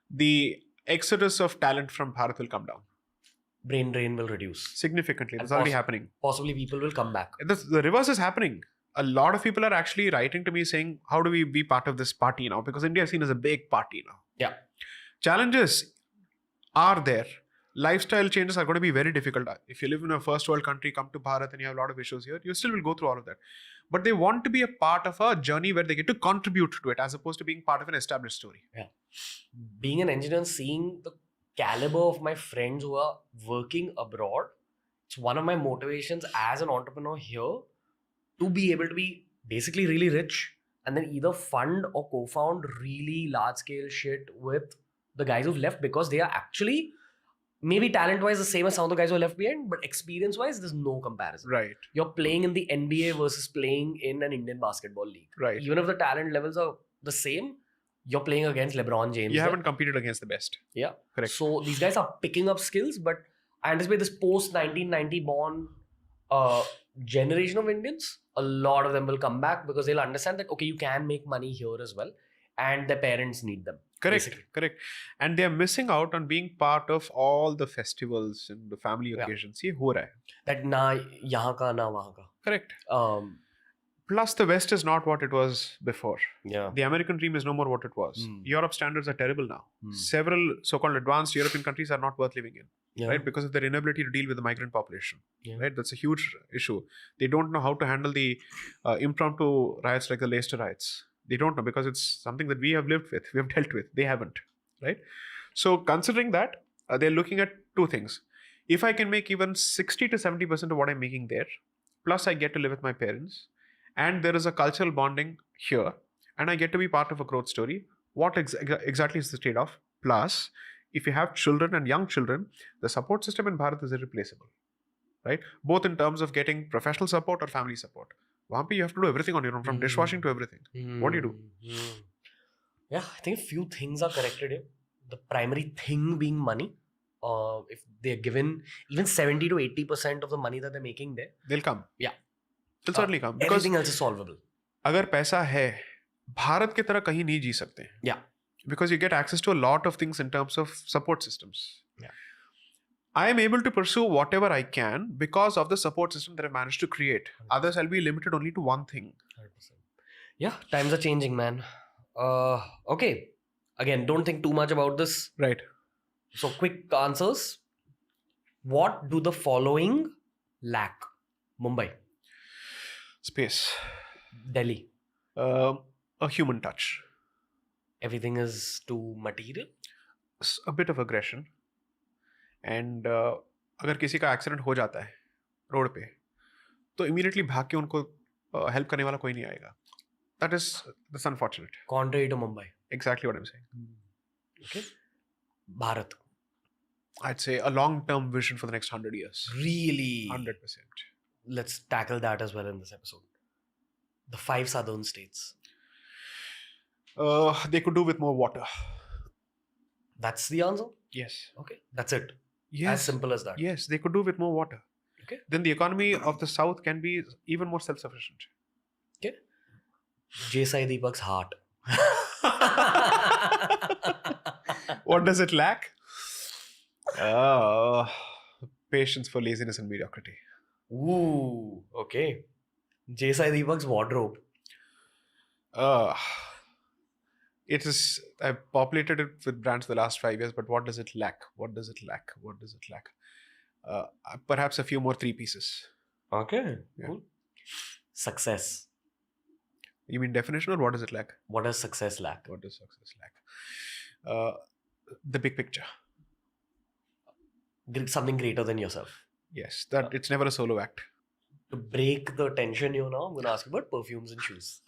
the exodus of talent from Bharat will come down Brain drain will reduce. significantly. That's And already happening. Possibly people will come back. The reverse is happening. A lot of people are actually writing to me saying, how do we be part of this party now? Because India is seen as a big party now. Yeah. Challenges are there. Lifestyle changes are going to be very difficult. If you live in a first world country, come to Bharat and you have a lot of issues here, you still will go through all of that. But they want to be a part of a journey where they get to contribute to it as opposed to being part of an established story. Being an engineer and seeing the caliber of my friends who are working abroad, it's one of my motivations as an entrepreneur here to be able to be basically really rich and then either fund or co-found really large scale shit with the guys who've left because they are actually maybe talent wise the same as some of the guys who are left behind, but experience wise there's no comparison. Right. You're playing in the NBA versus playing in an Indian basketball league. Right. Even if the talent levels are the same, you're playing against LeBron James. You there. haven't competed against the best. Yeah. Correct. So these guys are picking up skills, but I anticipate this post 1990 born generation of Indians, a lot of them will come back because they'll understand that, okay, you can make money here as well. And their parents need them. Correct. Basically. Correct. And they're missing out on being part of all the festivals and the family occasions. ये हो रहा है. That na yahan ka, na wahan ka. Correct. Plus, the West is not what it was before. Yeah. The American dream is no more what it was. Europe standards are terrible now. Several so-called advanced European countries are not worth living in, Yeah. right? Because of their inability to deal with the migrant population, Yeah. right? That's a huge issue. They don't know how to handle the impromptu riots like the Leicester riots. They don't know because it's something that we have lived with, we have dealt with. They haven't, right? So considering that, they're looking at two things. If I can make even 60 to 70% of what I'm making there, plus I get to live with my parents, and there is a cultural bonding here, and I get to be part of a growth story, what exactly is the trade-off? Plus, if you have children and young children, the support system in Bharat is irreplaceable, right? Both in terms of getting professional support or family support. Wampi, you have to do everything on your own, from dishwashing to everything. What do you do? Yeah, I think a few things are corrected here. The primary thing being money. If they're given even 70 to 80% of the money that they're making there, They'll come. Yeah. They'll certainly come. Because everything else is solvable. अगर पैसा है, भारत की तरह कहीं नहीं जी सकते हैं. Yeah. Because you get access to a lot of things in terms of support systems. Yeah. I am able to pursue whatever I can because of the support system that I've managed to create. Others, I'll be limited only to one thing. 100%. Yeah, times are changing, man. Okay. Again, don't think too much about this. Right. So, quick answers. What do the following lack? Mumbai, Space. Delhi. A human touch. Everything is too material. A bit of aggression. And अगर किसी का accident हो जाता है road पे तो immediately भाग के उनको help करने वाला कोई नहीं आएगा. That's unfortunate. Contrary to Mumbai. Exactly what I'm saying. Okay. Bharat. I'd say a long-term vision for the next 100 years. Really? 100%. Let's tackle that as well in this episode. The 5 southern states. They could do with more water. That's the answer? Yes. Okay. That's it. Yes. As simple as that. Yes, they could do with more water. Okay. Then the economy of the South can be even more self-sufficient. Okay. J-Sai Deepak's heart. What does it lack? Patience for laziness and mediocrity. Ooh. Okay. J-Sai Deepak's wardrobe. I've populated it with brands the last 5 years, but what does it lack? What does it lack? What does it lack? Perhaps a few more 3 pieces. Okay. Yeah. Cool. Success. You mean definition, or what does it lack? What does success lack? What does success lack? The big picture. Something greater than yourself. Yes, that it's never a solo act. To break the tension, I'm going to ask you about perfumes and shoes.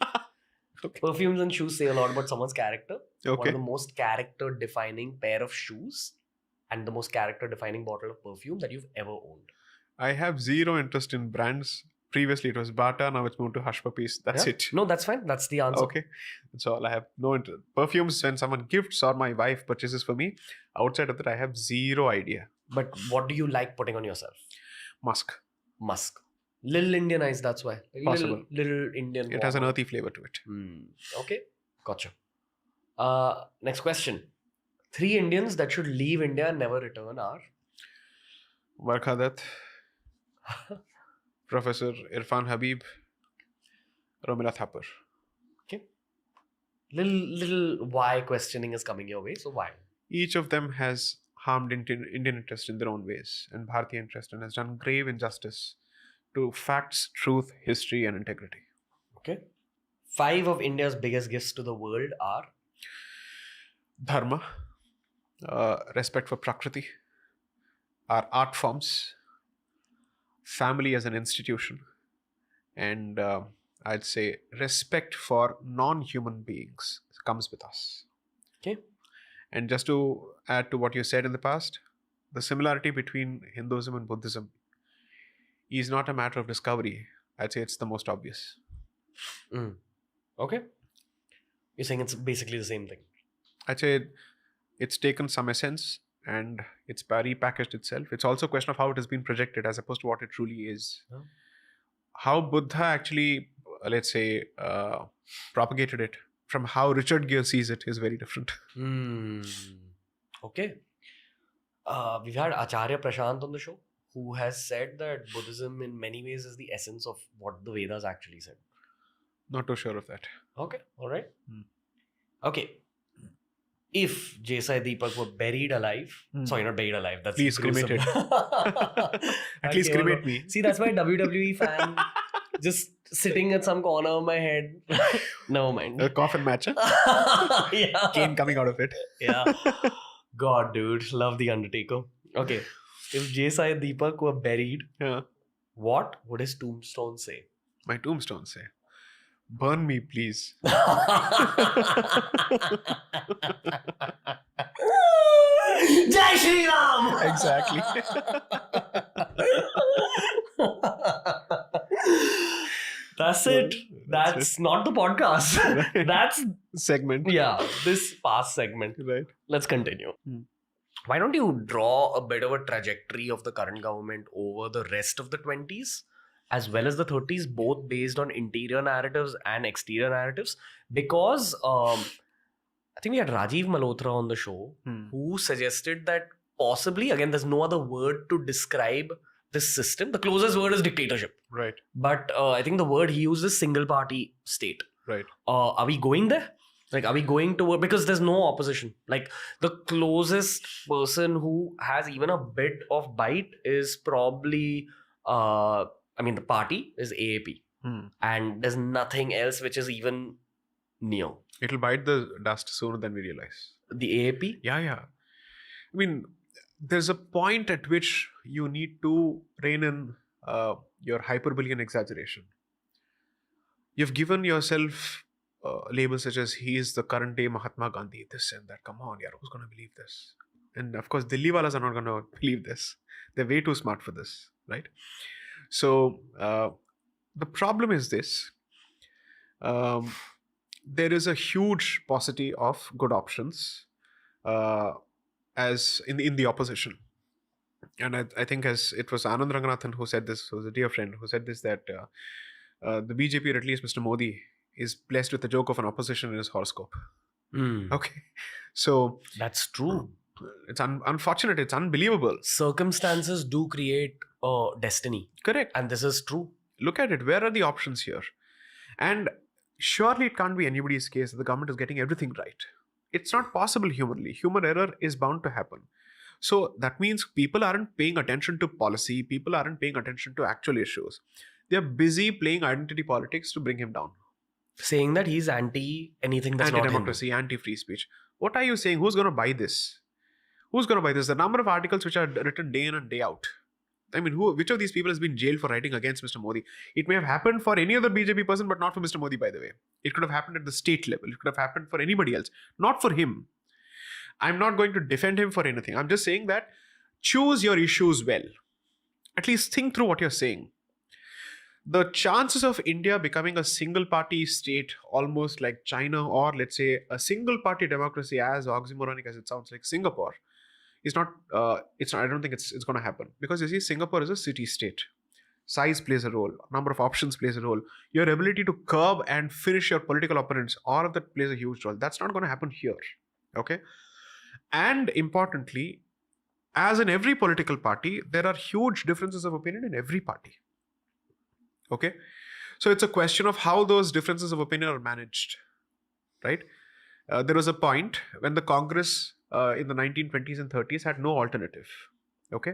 Okay. Perfumes and shoes say a lot about someone's character. One Okay. of the most character-defining pair of shoes and the most character-defining bottle of perfume that you've ever owned. I have zero interest in brands. Previously it was Bata, now it's moved to Hush Puppies. That's Yeah? it. No, that's fine. That's the answer. Okay. That's all. I have no interest. Perfumes, when someone gifts or my wife purchases for me, outside of that, I have zero idea. But what do you like putting on yourself? Musk. Musk. Little Indianized, that's why. Possible. Little Indian. It has an warm. earthy flavor to it. Okay. Gotcha. Next question. 3 Indians that should leave India and never return are? Barkhadat, Professor Irfan Habib, Romila Thapar. Okay. Little why questioning is coming your way. So why? Each of them has harmed Indian interest in their own ways and Bharatiya interest, and has done grave injustice to facts, truth, history, and integrity. Okay. 5 of India's biggest gifts to the world are? Dharma, respect for Prakriti, our art forms, family as an institution, and I'd say respect for non-human beings comes with us. Okay. And just to add to what you said in the past, the similarity between Hinduism and Buddhism is not a matter of discovery. I'd say it's the most obvious. Okay. You're saying it's basically the same thing. I'd say it's taken some essence and it's repackaged itself. It's also a question of how it has been projected as opposed to what it truly is. Yeah. How Buddha actually, let's say, propagated it from how Richard Gere sees it is very different. Okay. We've had Acharya Prashant on the show, who has said that Buddhism in many ways is the essence of what the Vedas actually said. Not too sure of that. Okay, all right. Okay. If J-Sai Deepak were buried alive, sorry, not buried alive, that's Please gruesome. cremate At least cremate me. See, that's why WWE fan just sitting at some corner of my head. Never mind. A coffin match, huh? Yeah. Kane coming out of it. Yeah. God, dude. Love The Undertaker. Okay. If J-Sai Deepak were buried, Yeah. what would his tombstone say? My tombstone say, burn me, please. Jai Shri Ram! Exactly. That's it. That's not the podcast. That's, Segment. yeah, this past segment. Right. Let's continue. Why don't you draw a bit of a trajectory of the current government over the rest of the 20s as well as the 30s, both based on interior narratives and exterior narratives? Because I think we had Rajiv Malhotra on the show who suggested that possibly, again, there's no other word to describe this system. The closest word is dictatorship. Right. But I think the word he used is single party state. Right. Are we going there? Like, are we going to work? Because there's no opposition. Like, the closest person who has even a bit of bite is probably, the party is AAP. And there's nothing else which is even near. It'll bite the dust sooner than we realize. The AAP? Yeah. I mean, there's a point at which you need to rein in your hyperbole and exaggeration. You've given yourself labels such as he is the current day Mahatma Gandhi, this and that. Come on, yeah, who's going to believe this? And of course, Delhi walas are not going to believe this. They're way too smart for this, right? So the problem is this. Um, there is a huge paucity of good options as in the opposition. And I think as it was Anand Ranganathan who said this, who was a dear friend, who said this, that the BJP, or at least Mr. Modi, is blessed with the joke of an opposition in his horoscope. Okay. So That's true. it's unfortunate, it's unbelievable. Circumstances do create destiny. Correct. And this is true. Look at it. Where are the options here? And surely it can't be anybody's case that the government is getting everything right. It's not possible humanly. Human error is bound to happen. So that means people aren't paying attention to policy. People aren't paying attention to actual issues. They're busy playing identity politics to bring him down. Saying that he's anti anything that's not Hindu. Anti-democracy, anti-free speech. What are you saying? Who's going to buy this? Who's going to buy this? The number of articles which are written day in and day out. I mean, which of these people has been jailed for writing against Mr. Modi? It may have happened for any other BJP person, but not for Mr. Modi, by the way. It could have happened at the state level. It could have happened for anybody else, not for him. I'm not going to defend him for anything. I'm just saying that choose your issues well. At least think through what you're saying. The chances of India becoming a single party state, almost like China, or let's say a single party democracy, as oxymoronic as it sounds, like Singapore, is not, it's not, I don't think it's going to happen. Because you see, Singapore is a city state. Size plays a role, number of options plays a role, your ability to curb and finish your political opponents, all of that plays a huge role. That's not going to happen here. Okay. And importantly, as in every political party, there are huge differences of opinion in every party. Okay. So it's a question of how those differences of opinion are managed, right? There was a point when the Congress in the 1920s and 30s had no alternative. Okay.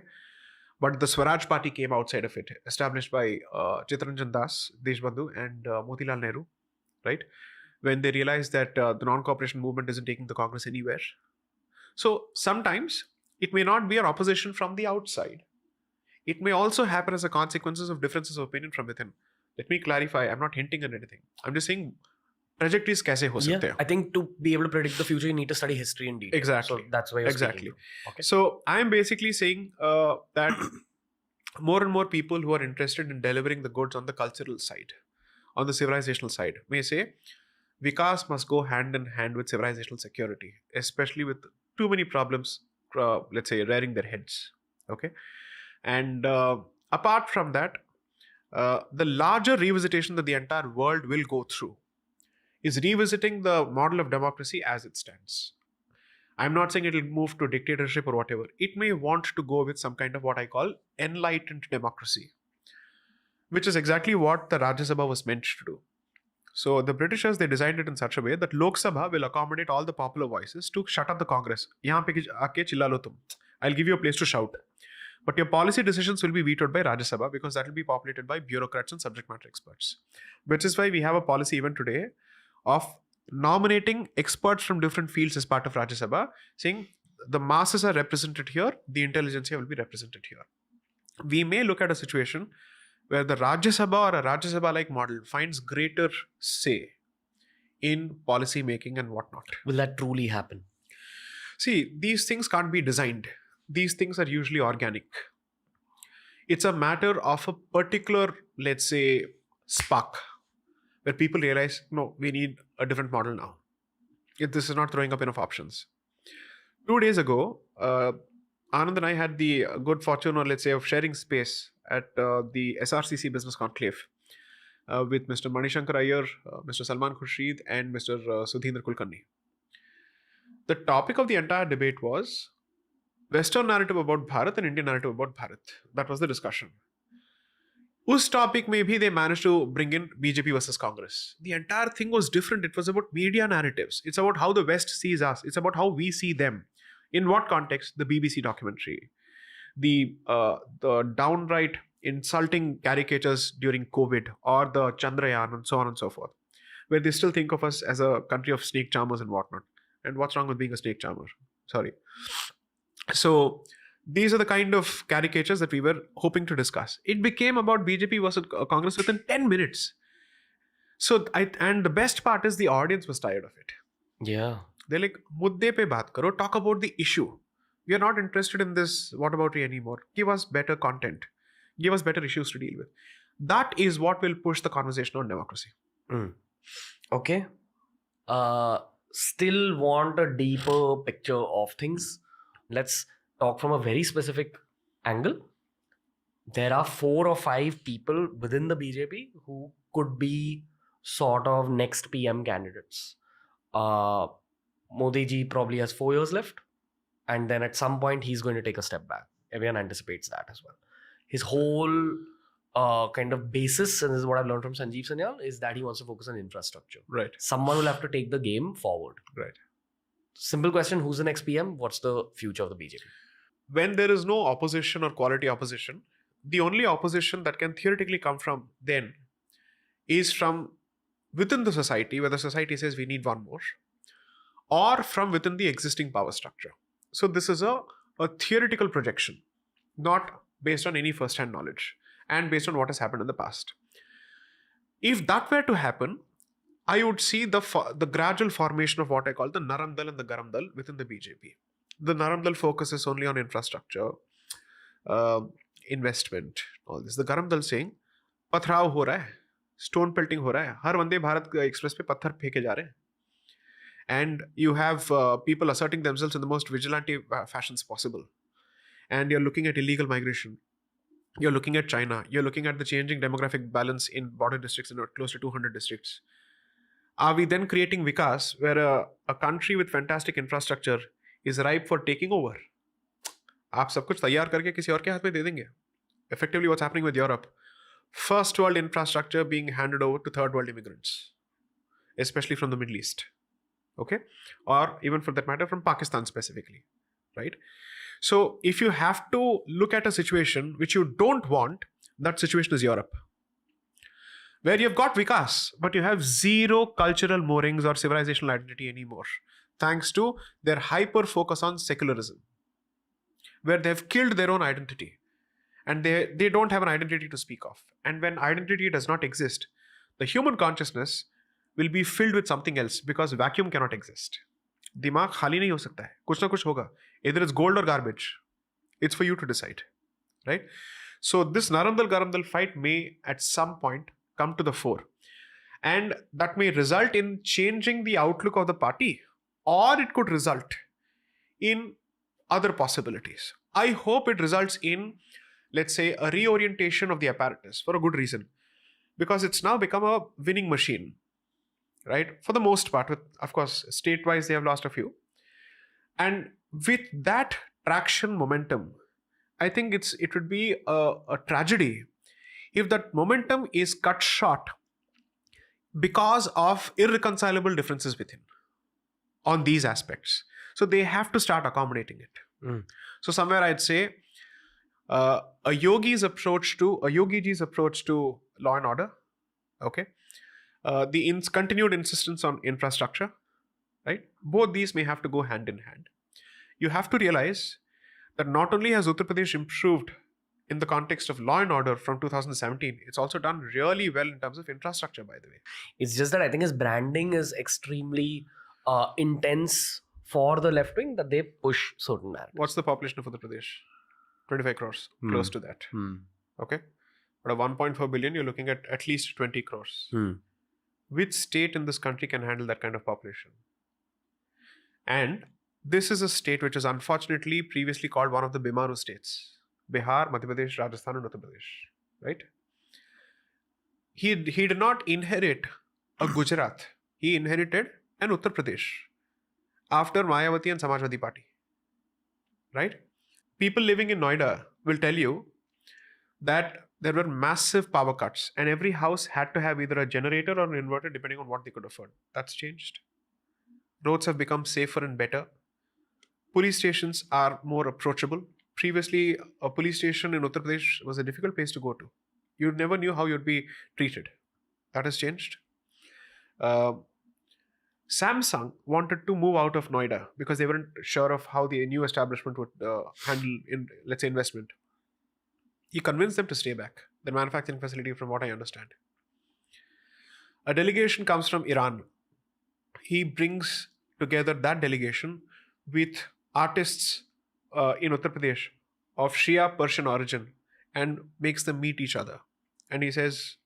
But the Swaraj party came outside of it, established by Chittaranjan Das, Deshbandhu, and Motilal Nehru, right? When they realized that the non-cooperation movement isn't taking the Congress anywhere. So sometimes it may not be an opposition from the outside. It may also happen as a consequences of differences of opinion from within. Let me clarify. I'm not hinting at anything. I'm just saying trajectories kaise ho sakte hain. I think to be able to predict the future, you need to study history in detail. Exactly. So that's why you're Exactly. speaking to. Okay. So I'm basically saying that more and more people who are interested in delivering the goods on the cultural side, on the civilizational side, may say Vikas must go hand in hand with civilizational security, especially with too many problems, let's say, rearing their heads. Okay. And apart from that, the larger revisitation that the entire world will go through is revisiting the model of democracy as it stands. I'm not saying it will move to dictatorship or whatever. It may want to go with some kind of what I call enlightened democracy, which is exactly what the Rajya Sabha was meant to do. So the Britishers, they designed it in such a way that Lok Sabha will accommodate all the popular voices to shut up the Congress. Yahan pe aake chilla lo tum. I'll give you a place to shout. But your policy decisions will be vetoed by Rajya Sabha because that will be populated by bureaucrats and subject matter experts. Which is why we have a policy even today of nominating experts from different fields as part of Rajya Sabha, saying the masses are represented here, the intelligentsia will be represented here. We may look at a situation where the Rajya Sabha or a Rajya Sabha-like model finds greater say in policy making and whatnot. Will that truly happen? See, these things can't be designed. These things are usually organic. It's a matter of a particular, let's say, spark, where people realize, no, we need a different model now. This is not throwing up enough options. 2 days ago, Anand and I had the good fortune, or let's say, of sharing space at the SRCC Business Conclave with Mr. Manishankar Iyer, Mr. Salman Khurshid, and Mr. Sudhindra Kulkarni. The topic of the entire debate was Western narrative about Bharat and Indian narrative about Bharat. That was the discussion. Us topic, maybe they managed to bring in BJP versus Congress. The entire thing was different. It was about media narratives. It's about how the West sees us. It's about how we see them. In what context? The BBC documentary. The downright insulting caricatures during COVID, or the Chandrayaan, and so on and so forth, where they still think of us as a country of snake charmers and whatnot. And what's wrong with being a snake charmer? Sorry. So these are the kind of caricatures that we were hoping to discuss. It became about BJP versus Congress within 10 minutes. And the best part is the audience was tired of it. Yeah. They're like, mudde pe baat karo, talk about the issue. We are not interested in this what about you anymore. Give us better content. Give us better issues to deal with. That is what will push the conversation on democracy. Okay. Still want a deeper picture of things. Let's talk from a very specific angle. There are 4 or 5 people within the BJP who could be sort of next PM candidates. Modi ji probably has 4 years left, and then at some point he's going to take a step back. Everyone anticipates that as well. His whole kind of basis, and this is what I've learned from Sanjeev Sanyal, is that he wants to focus on infrastructure. Right. Someone will have to take the game forward. Right. Simple question: who's the next PM? What's the future of the BJP? When there is no opposition or quality opposition, the only opposition that can theoretically come from then is from within the society, where the society says we need one more, or from within the existing power structure. So this is a theoretical projection, not based on any first-hand knowledge and based on what has happened in the past. If that were to happen, I would see the gradual formation of what I call the Naram Dal and the Garam Dal within the BJP. The Naram Dal focuses only on infrastructure, investment, all this. The Garam Dal saying, पथराव हो रहा है, stone pelting हो रहा है, हर Vande Bharat express पे पत्थर फेंके जा रहे हैं. And you have people asserting themselves in the most vigilante fashions possible. And you're looking at illegal migration. You're looking at China. You're looking at the changing demographic balance in border districts, in close to 200 districts. Are we then creating Vikas, where a country with fantastic infrastructure is ripe for taking over? आप सब कुछ तैयार करके किसी और के हाथ में दे देंगे. Effectively, what's happening with Europe? First world infrastructure being handed over to third world immigrants, especially from the Middle East. Okay? Or even for that matter, from Pakistan specifically. Right? So if you have to look at a situation which you don't want, that situation is Europe, where you've got Vikas, but you have zero cultural moorings or civilizational identity anymore, thanks to their hyper focus on secularism, where they've killed their own identity and they don't have an identity to speak of. And when identity does not exist, the human consciousness will be filled with something else, because vacuum cannot exist. दिमाग खाली नहीं हो सकता है, कुछ ना कुछ होगा. Either it's gold or garbage. It's for you to decide, right? So this Narandal Garandal fight may at some point come to the fore, and that may result in changing the outlook of the party, or it could result in other possibilities. I hope it results in, let's say, a reorientation of the apparatus for a good reason, because it's now become a winning machine. Right, for the most part, with, of course, state-wise they have lost a few, and with that traction momentum, I think it would be a tragedy if that momentum is cut short because of irreconcilable differences within on these aspects. So they have to start accommodating it. So somewhere I'd say a yogi's approach to law and order, okay. The continued insistence on infrastructure, right? Both these may have to go hand in hand. You have to realize that not only has Uttar Pradesh improved in the context of law and order from 2017, it's also done really well in terms of infrastructure, by the way. It's just that I think his branding is extremely intense for the left wing, that they push certain narratives. What's the population of Uttar Pradesh? 25 crores, close to that. Okay. But at 1.4 billion, you're looking at least 20 crores. Which state in this country can handle that kind of population? And this is a state which is unfortunately previously called one of the Bimaru states. Bihar, Madhya Pradesh, Rajasthan and Uttar Pradesh. Right? He did not inherit a Gujarat. He inherited an Uttar Pradesh after Mayawati and Samajwadi Party. Right? People living in Noida will tell you that there were massive power cuts and every house had to have either a generator or an inverter depending on what they could afford. That's changed. Roads have become safer and better. Police stations are more approachable. Previously, a police station in Uttar Pradesh was a difficult place to go to. You never knew how you'd be treated. That has changed. Samsung wanted to move out of Noida because they weren't sure of how the new establishment would handle, let's say, investment. He convinced them to stay back, their manufacturing facility, from what I understand. A delegation comes from Iran. He brings together that delegation with artists in Uttar Pradesh of Shia Persian origin and makes them meet each other. And he says,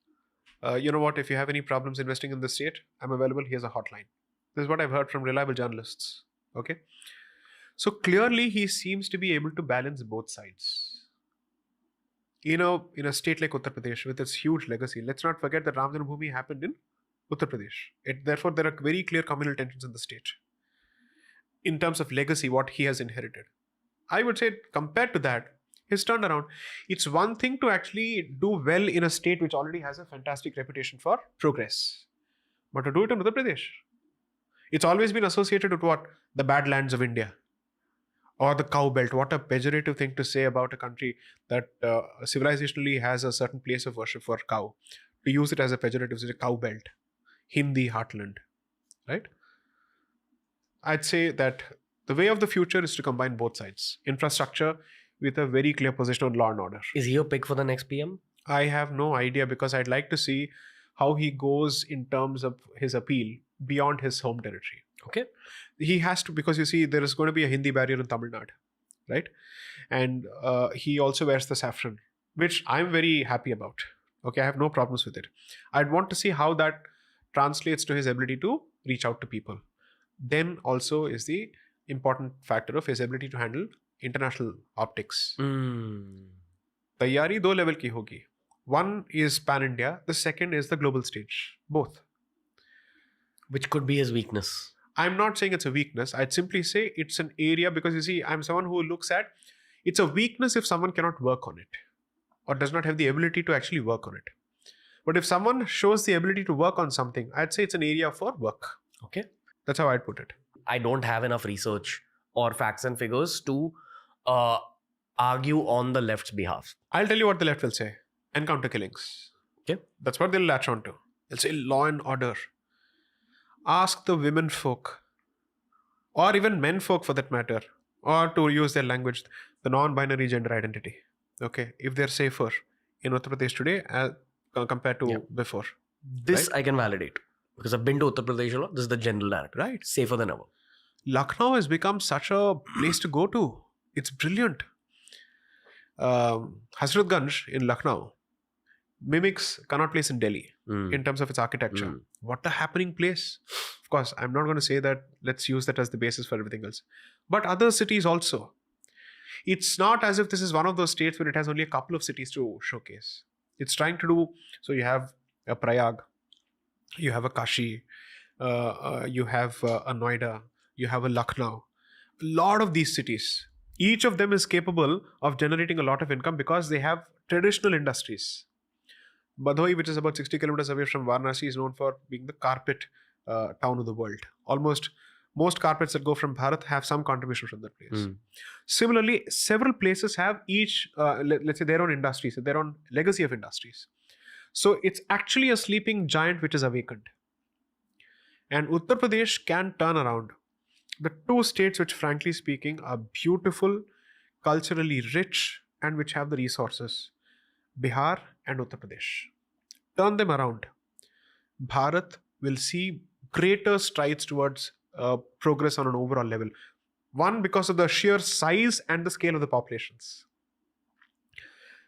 you know what, if you have any problems investing in the state, I'm available. Here's a hotline. This is what I've heard from reliable journalists. Okay. So clearly, he seems to be able to balance both sides. In a state like Uttar Pradesh with its huge legacy, let's not forget that Ram Janmabhoomi happened in Uttar Pradesh. Therefore, there are very clear communal tensions in the state. In terms of legacy, what he has inherited, I would say compared to that, his turnaround, it's one thing to actually do well in a state which already has a fantastic reputation for progress. But to do it in Uttar Pradesh, it's always been associated with what? The bad lands of India. Or the cow belt. What a pejorative thing to say about a country that civilizationally has a certain place of worship for cow. To use it as a pejorative, such a cow belt. Hindi heartland. Right? I'd say that the way of the future is to combine both sides. Infrastructure with a very clear position on law and order. Is he your pick for the next PM? I have no idea because I'd like to see how he goes in terms of his appeal beyond his home territory. Okay. He has to, because you see, there is going to be a Hindi barrier in Tamil Nadu, right? And he also wears the saffron, which I'm very happy about. Okay, I have no problems with it. I'd want to see how that translates to his ability to reach out to people. Then also is the important factor of his ability to handle international optics. Taiyari do level ki hogi. One is pan-India, the second is the global stage. Both. Which could be his weakness. I'm not saying it's a weakness. I'd simply say it's an area because you see, I'm someone who looks at it's a weakness if someone cannot work on it or does not have the ability to actually work on it. But if someone shows the ability to work on something, I'd say it's an area for work. Okay. That's how I'd put it. I don't have enough research or facts and figures to argue on the left's behalf. I'll tell you what the left will say. Encounter killings. Okay. That's what they'll latch on to. They'll say law and order. Ask the women folk or even men folk for that matter, or to use their language, the non-binary gender identity. Okay. If they're safer in Uttar Pradesh today compared to before. This Right? I can validate because I've been to Uttar Pradesh a lot. This is the general narrative. Right. Safer than ever. Lucknow has become such a place to go to. It's brilliant. Hazratganj in Lucknow mimics Connaught Place in Delhi in terms of its architecture. What a happening place. Of course, I'm not going to say that let's use that as the basis for everything else. But other cities also. It's not as if this is one of those states where it has only a couple of cities to showcase. It's trying to do, so you have a Prayag, you have a Kashi, you have a Noida, you have a Lucknow. A lot of these cities, each of them is capable of generating a lot of income because they have traditional industries. Bhadoi, which is about 60 kilometers away from Varanasi, is known for being the carpet town of the world. Most carpets that go from Bharat have some contribution from that place. Similarly, several places have each, let's say, their own industries, their own legacy of industries. So it's actually a sleeping giant which is awakened. And Uttar Pradesh can turn around the two states which, frankly speaking, are beautiful, culturally rich, and which have the resources. Bihar and Uttar Pradesh. Turn them around. Bharat will see greater strides towards progress on an overall level. One, because of the sheer size and the scale of the populations.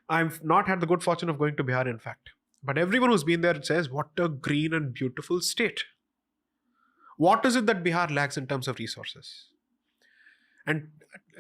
I've not had the good fortune of going to Bihar, in fact. But everyone who's been there says, what a green and beautiful state. What is it that Bihar lacks in terms of resources? And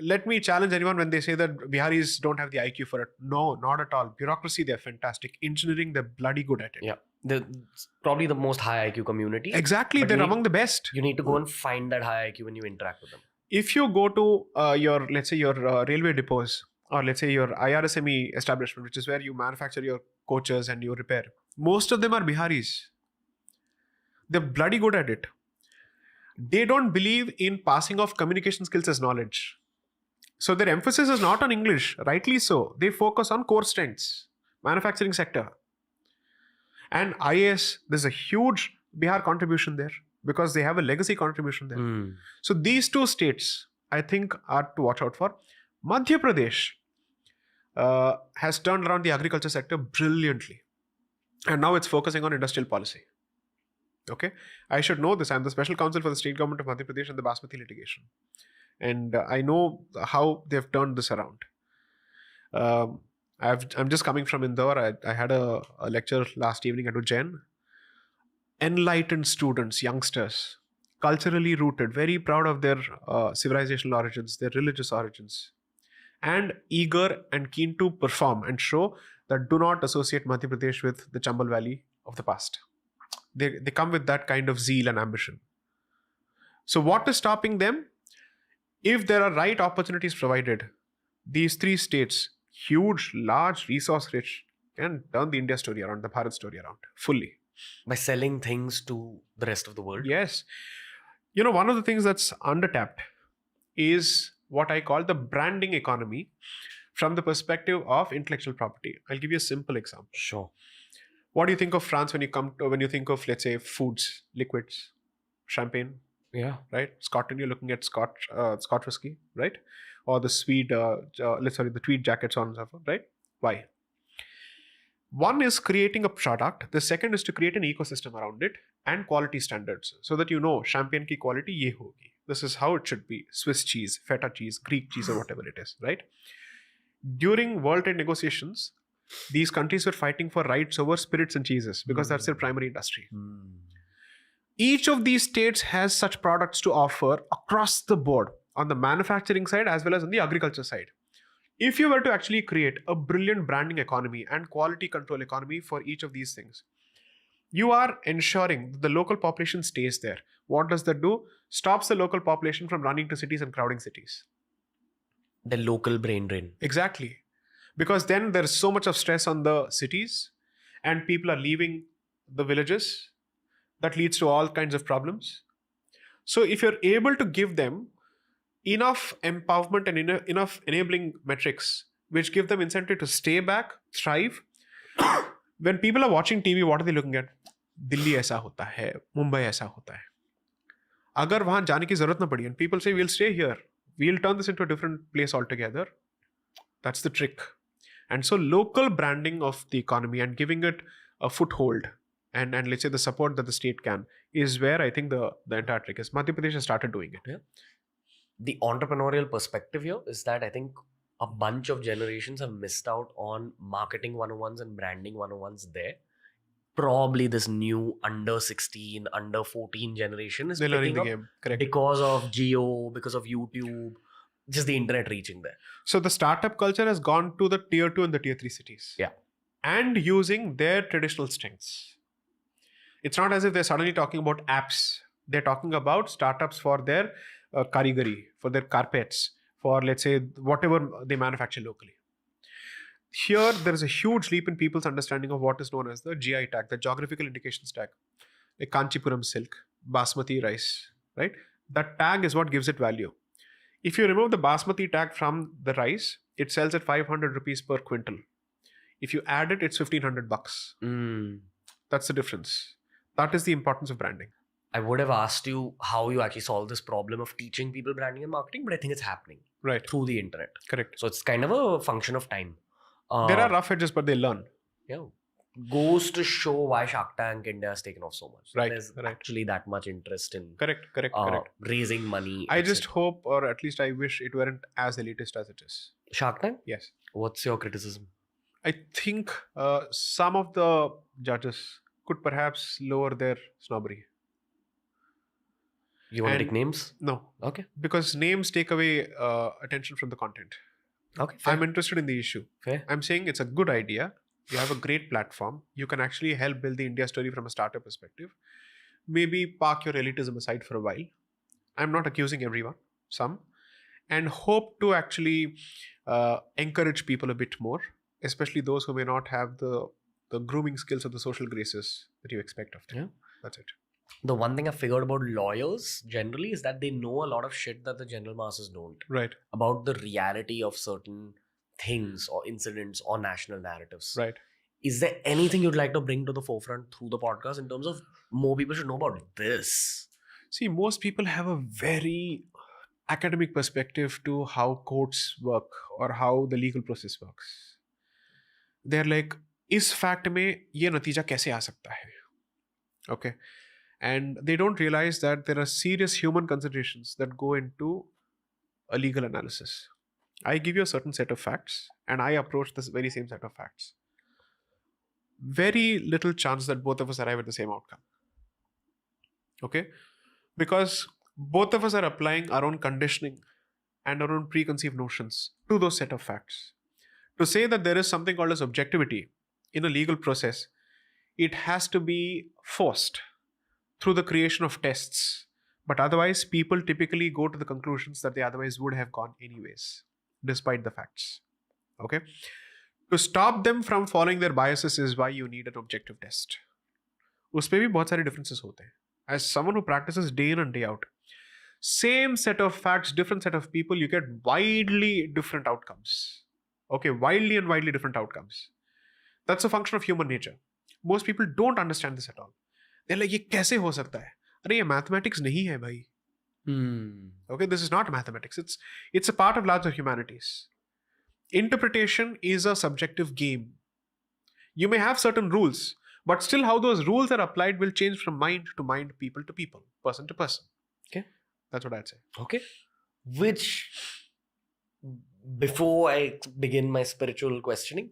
let me challenge anyone when they say that Biharis don't have the IQ for it. No, not at all. Bureaucracy, they're fantastic. Engineering, they're bloody good at it. Yeah. It's probably the most high IQ community. Exactly. But They're among the best. You need to go and find that high IQ when you interact with them. If you go to your railway depots, or let's say your IRSME establishment, which is where you manufacture your coaches and you repair, most of them are Biharis. They're bloody good at it. They don't believe in passing off communication skills as knowledge. So their emphasis is not on English, rightly so. They focus on core strengths, manufacturing sector. And IAS, there's a huge Bihar contribution there because they have a legacy contribution there. So these two states, I think, are to watch out for. Madhya Pradesh has turned around the agriculture sector brilliantly. And now it's focusing on industrial policy. Okay, I should know this. I'm the special counsel for the state government of Madhya Pradesh and the Basmati litigation, and I know how they've turned this around. I'm just coming from Indore. I had a lecture last evening at Ujjain. Enlightened students, youngsters, culturally rooted, very proud of their civilizational origins, their religious origins, and eager and keen to perform and show that do not associate Madhya Pradesh with the Chambal Valley of the past. They come with that kind of zeal and ambition. So, what is stopping them? If there are right opportunities provided, these three states, huge, large, resource rich, can turn the India story around, the Bharat story around fully. By selling things to the rest of the world. Yes. You know, one of the things that's undertapped is what I call the branding economy from the perspective of intellectual property. I'll give you a simple example. Sure. What do you think of France when you think of, let's say, foods, liquids, champagne, Yeah. right? Scotland, you're looking at Scotch whiskey, right? Or the the tweed jackets on and so forth, right? Why? One is creating a product. The second is to create an ecosystem around it and quality standards so that you know champagne ki quality ye hogi. This is how it should be. Swiss cheese, feta cheese, Greek cheese, or whatever it is, right? During World Trade negotiations, these countries were fighting for rights over spirits and cheeses because that's their primary industry. Each of these states has such products to offer across the board on the manufacturing side as well as on the agriculture side. If you were to actually create a brilliant branding economy and quality control economy for each of these things, you are ensuring that the local population stays there. What does that do? Stops the local population from running to cities and crowding cities. The local brain drain. Exactly. Because then there's so much of stress on the cities and people are leaving the villages. That leads to all kinds of problems. So if you're able to give them enough empowerment and enough enabling metrics which give them incentive to stay back, thrive. When people are watching TV, what are they looking at? Delhi ऐसा होता है, Mumbai ऐसा होता है. अगर वहां जाने की जरूरत ना पड़ी, and people say we'll stay here, we'll turn this into a different place altogether. That's the trick. And so local branding of the economy and giving it a foothold and let's say the support that the state can is where I think the entire trick is. Madhya Pradesh has started doing it. Yeah. The entrepreneurial perspective here is that I think a bunch of generations have missed out on marketing 101s and branding 101s there. Probably this new under 16, under 14 generation is They're learning picking the up game. Correct. because of Geo, because of YouTube, just the internet reaching there. So the startup culture has gone to the tier 2 and the tier 3 cities. Yeah. And using their traditional strengths. It's not as if they're suddenly talking about apps. They're talking about startups for their karigari, for their carpets, for let's say whatever they manufacture locally. Here, there is a huge leap in people's understanding of what is known as the GI tag, the geographical indications tag, like Kanchipuram silk, Basmati rice, right? That tag is what gives it value. If you remove the Basmati tag from the rice, it sells at 500 rupees per quintal. If you add it, it's 1500 bucks. That's the difference. That is the importance of branding. I would have asked you how you actually solve this problem of teaching people branding and marketing, but I think it's happening Right. through the internet. Correct. So it's kind of a function of time. There are rough edges, but they learn. Yeah. Goes to show why Shark Tank India has taken off so much. Right, There's right. actually that much interest in Correct. raising money. I just etc. hope, or at least I wish it weren't as elitist as it is. Shark Tank? Yes. What's your criticism? I think some of the judges could perhaps lower their snobbery. You want to And- take names? No, Okay. because names take away attention from the content. Okay. Fair. I'm interested in the issue. Fair. I'm saying it's a good idea. You have a great platform. You can actually help build the India story from a startup perspective. Maybe park your elitism aside for a while. I'm not accusing everyone, some. And hope to actually encourage people a bit more, especially those who may not have the grooming skills or the social graces that you expect of them. Yeah. That's it. The one thing I figured about lawyers generally is that they know a lot of shit that the general masses don't Right. about the reality of certain things or incidents or national narratives. Right. Is there anything you'd like to bring to the forefront through the podcast in terms of more people should know about this? See, most people have a very academic perspective to how courts work or how the legal process works. They're like, इस fact में ये नतीजा कैसे आ सकता है? Okay. And they don't realize that there are serious human considerations that go into a legal analysis. I give you a certain set of facts, and I approach this very same set of facts. Very little chance that both of us arrive at the same outcome. Okay? Because both of us are applying our own conditioning and our own preconceived notions to those set of facts. To say that there is something called as objectivity in a legal process, it has to be forced through the creation of tests. But otherwise, people typically go to the conclusions that they otherwise would have gone anyways, despite the facts. Okay? To stop them from following their biases is why you need an objective test. उसपे भी बहुत सारे differences होते हैं. As someone who practices day in and day out, same set of facts, different set of people, you get widely different outcomes. Okay, wildly and widely different outcomes. That's a function of human nature. Most people don't understand this at all. They're like, ये कैसे हो सकता है? अरे ये mathematics नहीं है भाई. Okay, this is not mathematics. It's a part of larger humanities. Interpretation is a subjective game. You may have certain rules, but still how those rules are applied will change from mind to mind, people to people, person to person. Okay. That's what I'd say. Okay. Which, before I begin my spiritual questioning,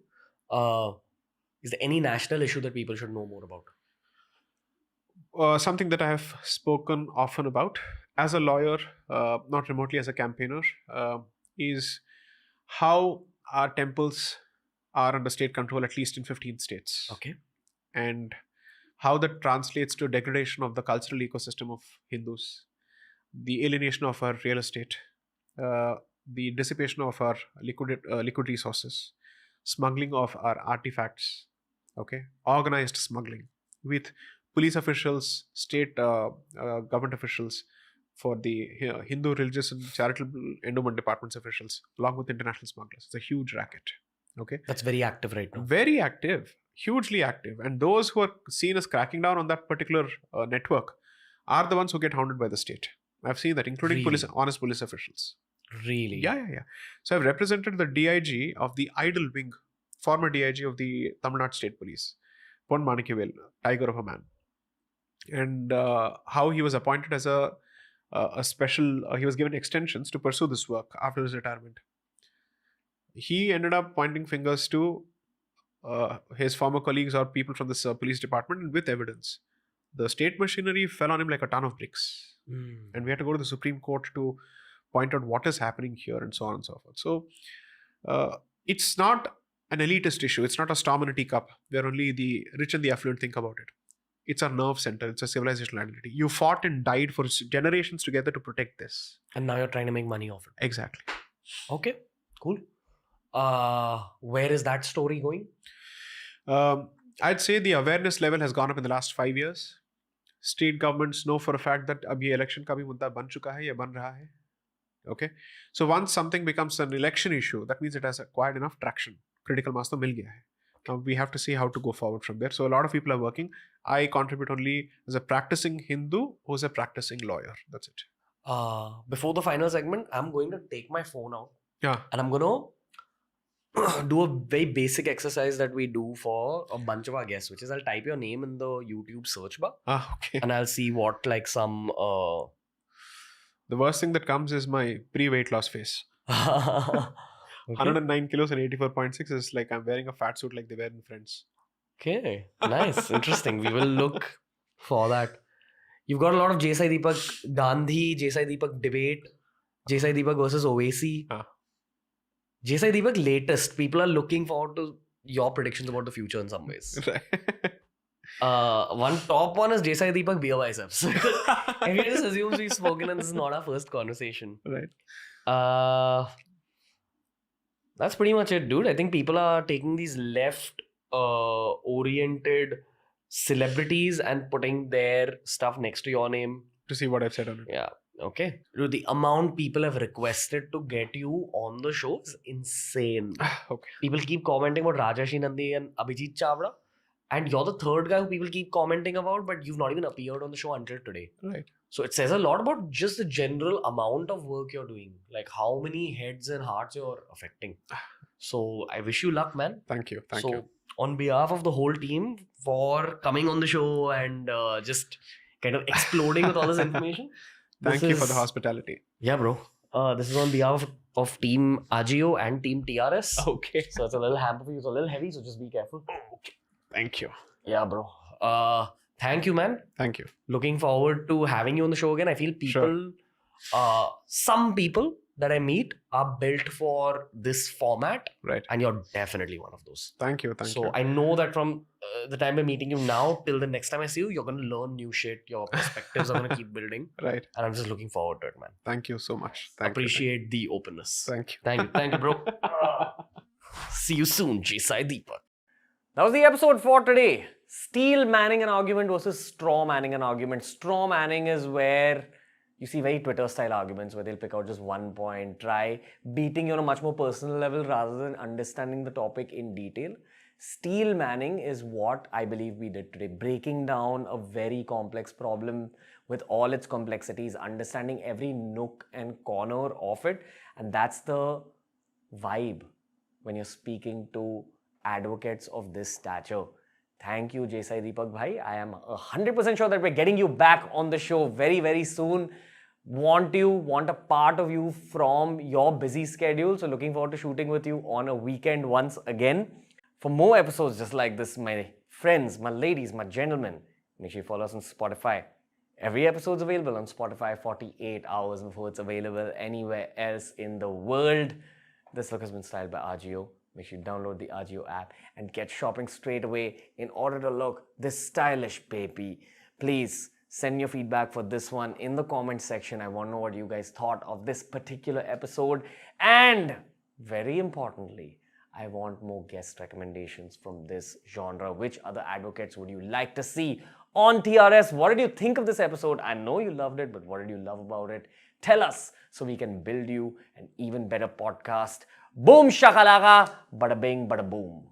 is there any national issue that people should know more about? Something that I have spoken often about as a lawyer, not remotely as a campaigner, is how our temples are under state control, at least in 15 states. Okay. And how that translates to degradation of the cultural ecosystem of Hindus, the alienation of our real estate, the dissipation of our liquid resources, smuggling of our artifacts, okay, organized smuggling with police officials, state government officials, for the Hindu religious and charitable endowment departments officials, along with international smugglers. It's a huge racket. Okay, That's very active right now. very active, hugely active, and those who are seen as cracking down on that particular network are the ones who get hounded by the state. I've seen that, including Really? honest police officials. Really? Yeah. So I've represented the DIG of the idol wing, former DIG of the Tamil Nadu State Police, Pon Manikivel, tiger of a man, and how he was appointed as a special. He was given extensions to pursue this work after his retirement. He ended up pointing fingers to his former colleagues or people from this police department, and with evidence. The state machinery fell on him like a ton of bricks. And we had to go to the Supreme Court to point out what is happening here and so on and so forth. So it's not an elitist issue. It's not a storm in a teacup where only the rich and the affluent think about it. It's our nerve center. It's a civilizational identity. You fought and died for generations together to protect this. And now you're trying to make money off it. Exactly. Okay, cool. Where is that story going? I'd say the awareness level has gone up in the last 5 years. State governments know for a fact that अब ये election का भी मुद्दा बन चुका है या बन रहा है. Okay, so once something becomes an election issue, that means it has acquired enough traction. Critical mass तो मिल गया है. Now we have to see how to go forward from there. So a lot of people are working. I contribute only as a practicing Hindu who's a practicing lawyer. That's it. Before the final segment, I'm going to take my phone out Yeah. and I'm going to do a very basic exercise that we do for a bunch of our guests, which is I'll type your name in the YouTube search bar Okay. and I'll see what like some The worst thing that comes is my pre-weight loss face. 109 kilos and 84.6 is like I'm wearing a fat suit like they wear in Friends. Okay, nice, interesting. We will look for that. You've got a lot of J. Sai Deepak Gandhi, J. Sai Deepak debate, J. Sai Deepak versus Owaisi. J. Sai Deepak latest. People are looking forward to your predictions about the future in some ways. One top one is J. Sai Deepak beer biceps. Everyone just assumes we've spoken and this is not our first conversation. Right. That's pretty much it, dude. I think people are taking these left oriented celebrities and putting their stuff next to your name. To see what I've said on it. Yeah. Okay. Dude, the amount people have requested to get you on the show is insane. Okay. People keep commenting about Rajashi Nandi and Abhijit Chavda. And you're the third guy who people keep commenting about, but you've not even appeared on the show until today. Right. So it says a lot about just the general amount of work you're doing, like how many heads and hearts you're affecting. So I wish you luck, man. Thank you. Thank so you. on behalf of the whole team for coming on the show and just kind of exploding with all this information. Thank you for the hospitality. Yeah, bro. This is on behalf of Team Agio and Team TRS. Okay. So it's a little hamper for you. It's a little heavy, so just be careful. Thank you. Yeah, bro. Thank you, man. Thank you. Looking forward to having you on the show again. I feel people, some people that I meet are built for this format, Right. and you're definitely one of those. Thank you. Thank you. So I know that from the time I'm meeting you now till the next time I see you, you're going to learn new shit. Your perspectives are going to keep building. Right. And I'm just looking forward to it, man. Thank you so much. Thank Appreciate the openness. Thank you. Thank you. Thank you, bro. See you soon, J-Sai Deepak. That was the episode for today. Steel manning an argument versus straw manning an argument. Straw manning is where you see very Twitter style arguments where they'll pick out just one point, try beating you on a much more personal level rather than understanding the topic in detail. Steel manning is what I believe we did today, breaking down a very complex problem with all its complexities, understanding every nook and corner of it, and that's the vibe when you're speaking to advocates of this stature. Thank you, J-Sai Deepak Bhai. I am 100% sure that we're getting you back on the show very, very soon. Want a part of you from your busy schedule. So looking forward to shooting with you on a weekend once again. For more episodes just like this, my friends, my ladies, my gentlemen, make sure you follow us on Spotify. Every episode's available on Spotify 48 hours before it's available anywhere else in the world. This look has been styled by Agio. Make sure you download the Agio app and get shopping straight away in order to look this stylish, baby. Please send your feedback for this one in the comment section. I want to know what you guys thought of this particular episode. And very importantly, I want more guest recommendations from this genre. Which other advocates would you like to see on TRS? What did you think of this episode? I know you loved it, but what did you love about it? Tell us so we can build you an even better podcast. Boom shakalaka, bada bing, bada boom.